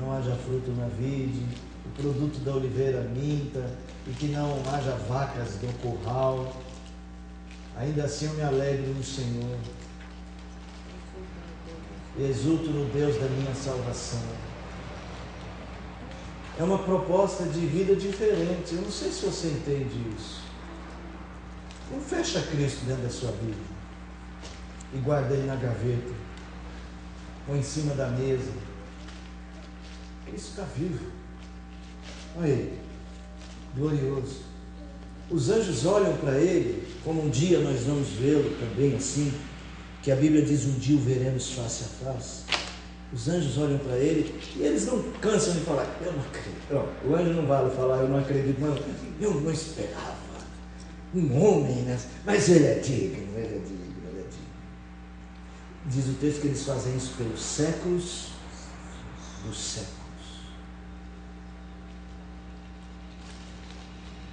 não haja fruto na vide, o produto da oliveira minta, e que não haja vacas no curral, ainda assim eu me alegro no Senhor, e exulto no Deus da minha salvação. É uma proposta de vida diferente. Eu não sei se você entende isso. Não fecha Cristo dentro da sua Bíblia e guarda ele na gaveta ou em cima da mesa. Cristo está vivo. Olha ele, glorioso. Os anjos olham para ele, como um dia nós vamos vê-lo também assim, que a Bíblia diz, um dia o veremos face a face. Os anjos olham para ele e eles não cansam de falar, eu não acredito. O anjo não vale falar, eu não acredito, não. Eu não esperava um homem, né? Mas ele é digno, ele é digno, ele é digno. Diz o texto que eles fazem isso pelos séculos dos séculos.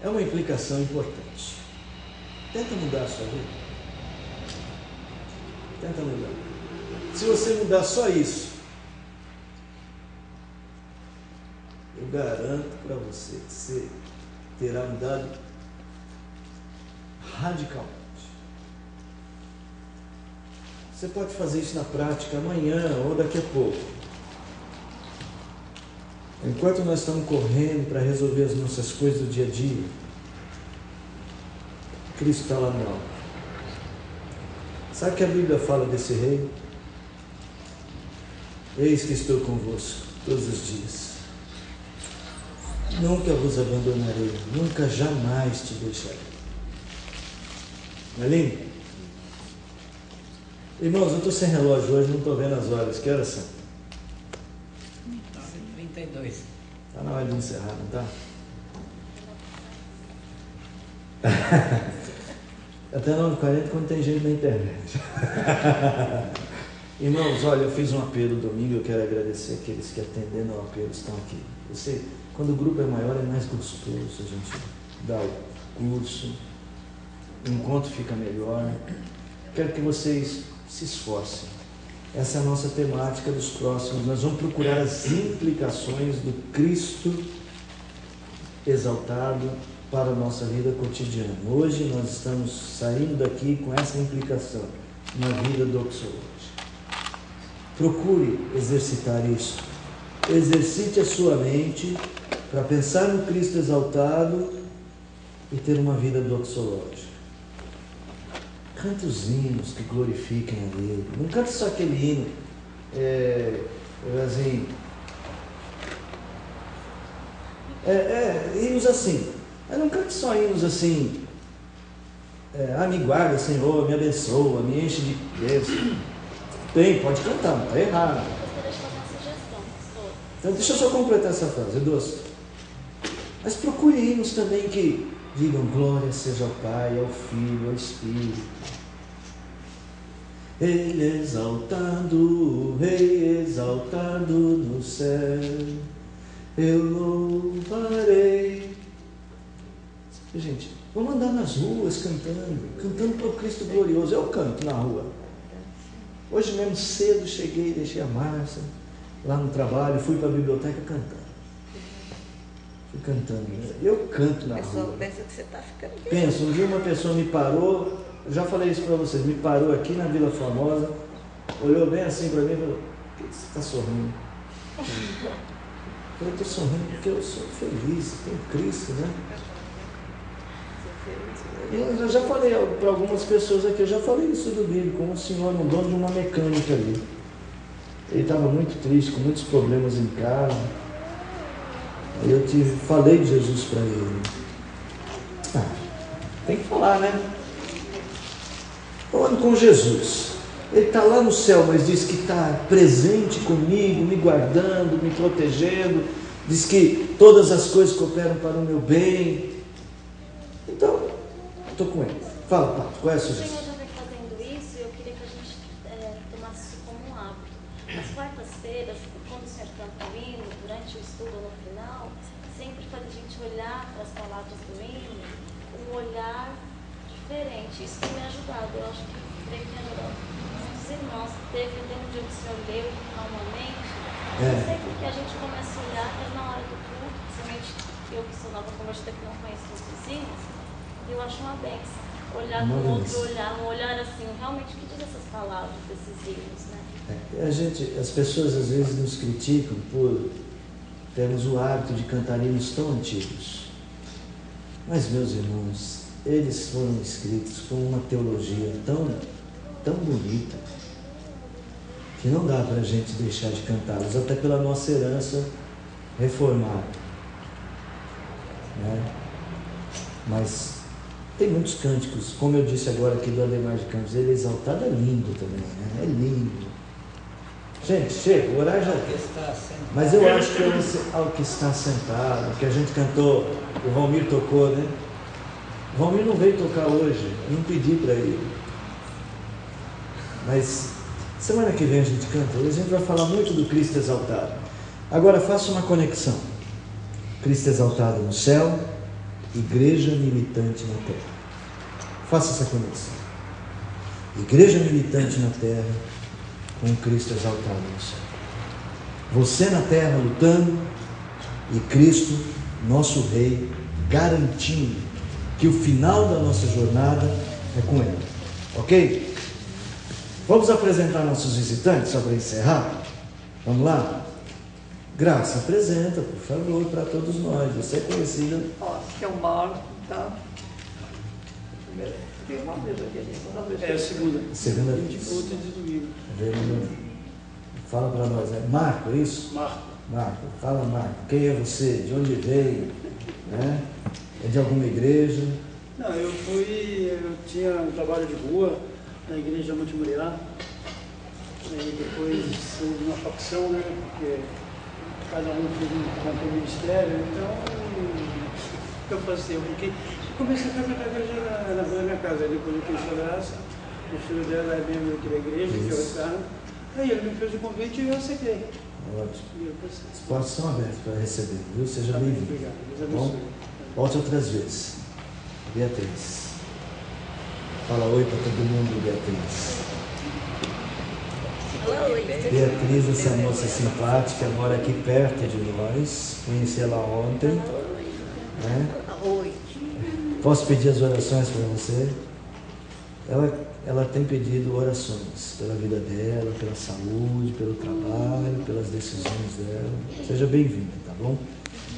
É uma implicação importante. Tenta mudar a sua vida. Tenta mudar. Se você mudar só isso, eu garanto para você que você terá mudado radicalmente. Você pode fazer isso na prática amanhã ou daqui a pouco. Enquanto nós estamos correndo para resolver as nossas coisas do dia a dia, Cristo está lá no alto. Sabe o que a Bíblia fala desse rei? Eis que estou convosco todos os dias. Nunca vos abandonarei, nunca jamais te deixarei. Não é lindo? Irmãos, eu estou sem relógio hoje, não estou vendo as horas. Que horas são? 32. Está na hora de encerrar, não está? Até 9h40 quando tem gente na internet. Irmãos, olha, eu fiz um apelo domingo, eu quero agradecer aqueles que atendendo ao apelo estão aqui. Você, quando o grupo é maior é mais gostoso, a gente dá o curso, o encontro fica melhor. Quero que vocês se esforcem. Essa é a nossa temática dos próximos. Nós vamos procurar as implicações do Cristo exaltado para a nossa vida cotidiana. Hoje nós estamos saindo daqui com essa implicação na vida doxológica. Procure exercitar isso. Exercite a sua mente para pensar no Cristo exaltado e ter uma vida doxológica. Cante os hinos que glorifiquem a Ele. Não cante só aquele hino hinos assim. Mas não cante só hinos assim. Me guarda, Senhor, me abençoa, me enche de bênção. Tem, pode cantar, não está errado. Eu gostaria de fazer uma sugestão, pastor. Então deixa eu só completar essa frase, Edu. Mas procure hinos também que digam glória seja ao Pai, ao Filho, ao Espírito. Ele exaltado, o Rei exaltado no céu, eu louvarei. Gente, vamos andar nas ruas cantando para o Cristo glorioso. Eu canto na rua. Hoje mesmo cedo cheguei, deixei a Márcia lá no trabalho, fui para a biblioteca cantando. Fui cantando. Eu canto na rua. A pessoa pensa que você está ficando bem. Pensa, um dia uma pessoa me parou, eu já falei isso para vocês, me parou aqui na Vila Formosa, olhou bem assim para mim e falou: por que você está sorrindo? Eu estou sorrindo porque eu sou feliz, tenho Cristo, né? Eu já falei para algumas pessoas aqui, eu já falei isso do Billy, com um senhor, um dono de uma mecânica ali. Ele estava muito triste, com muitos problemas em casa. Aí eu falei de Jesus para ele. Tem que falar, né? Falando com Jesus. Ele está lá no céu, mas diz que está presente comigo, me guardando, me protegendo. Diz que todas as coisas cooperam para o meu bem. Então, estou com ele. Fala, Pato, qual é a sugestão? O Senhor já vem fazendo isso e eu queria que a gente tomasse isso como um hábito. Nas quartas-feiras, quando o Senhor canta o hino, durante o estudo no final, sempre faz a gente olhar para as palavras do hino com um olhar diferente. Isso tem me ajudado. Eu acho que tem me ajudado muitos irmãos, dependendo de onde o Senhor leu calmamente. Eu sei que a gente começa a olhar, mas na hora do culto, principalmente eu que sou nova convertida, que não conheço os hinos, eu acho uma bênção. Olhar com outro olhar, um olhar assim, realmente o que diz essas palavras, desses hinos, né? As pessoas às vezes nos criticam por termos o hábito de cantar hinos tão antigos. Mas, meus irmãos, eles foram escritos com uma teologia tão bonita que não dá para a gente deixar de cantá-los, até pela nossa herança reformada, né? Mas tem muitos cânticos, como eu disse agora aqui do Ademar de Campos, ele é exaltado, é lindo também, né? É lindo. Gente, chega, o horário já... Mas eu acho que ao que está sentado, que a gente cantou, o Valmir tocou, né? O Valmir não veio tocar hoje, eu não pedi para ele. Mas semana que vem a gente canta, e a gente vai falar muito do Cristo exaltado. Agora faça uma conexão. Cristo exaltado no céu, igreja militante na terra. Faça essa conexão. Igreja militante na terra com Cristo exaltado no céu. Você na terra lutando e Cristo, nosso Rei, garantindo que o final da nossa jornada é com Ele. Ok? Vamos apresentar nossos visitantes só para encerrar? Vamos lá? Graça, apresenta, por favor, para todos nós. Você é conhecida. Ó, aqui é o Marco, tá? Tem uma vez aqui, É a segunda. Segunda vez. Outra de domingo. Fala para nós, né? Marco, é isso? Marco. Marco, fala Marco. Quem é você? De onde veio? Né? É de alguma igreja? Não, eu tinha um trabalho de rua na igreja Monte Moriá. E depois houve uma facção, né? Porque cada um montou um ministério. Então, o que eu fazia? Eu comecei a frequentar a igreja na rua da minha casa. Aí depois eu conheci a Graça. O filho dela é membro aqui da igreja, que é o Ricardo. Aí ele me fez o convite e eu aceitei. Ótimo. As portas estão abertas para receber, viu? Seja bem-vindo. Obrigado. Deus Bom, abençoe. volte outras vezes. Beatriz. Fala oi para todo mundo, Beatriz. Oi. Beatriz, essa moça simpática, mora aqui perto de nós. Conheci ela ontem. Né? Oi. Posso pedir as orações para você? Ela tem pedido orações pela vida dela, pela saúde, pelo trabalho, pelas decisões dela. Seja bem-vinda, tá bom?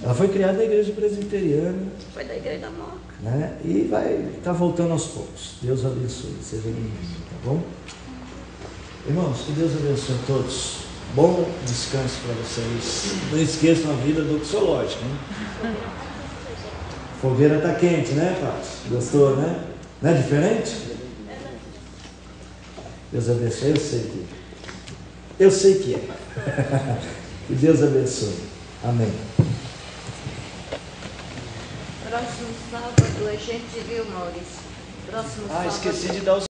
Ela foi criada na igreja presbiteriana. Foi da igreja da Moca. Né? E vai estar voltando aos poucos. Deus abençoe. Seja bem-vindo, tá bom? Irmãos, que Deus abençoe a todos. Bom descanso para vocês. Não esqueçam a vida doxológica, hein? Fogueira está quente, né, Pátio? Gostou, né? Não é diferente? Deus abençoe, eu sei que é. Que Deus abençoe. Amém. Próximo sábado a gente viu, Maurício. Próximo sábado. Esqueci de dar os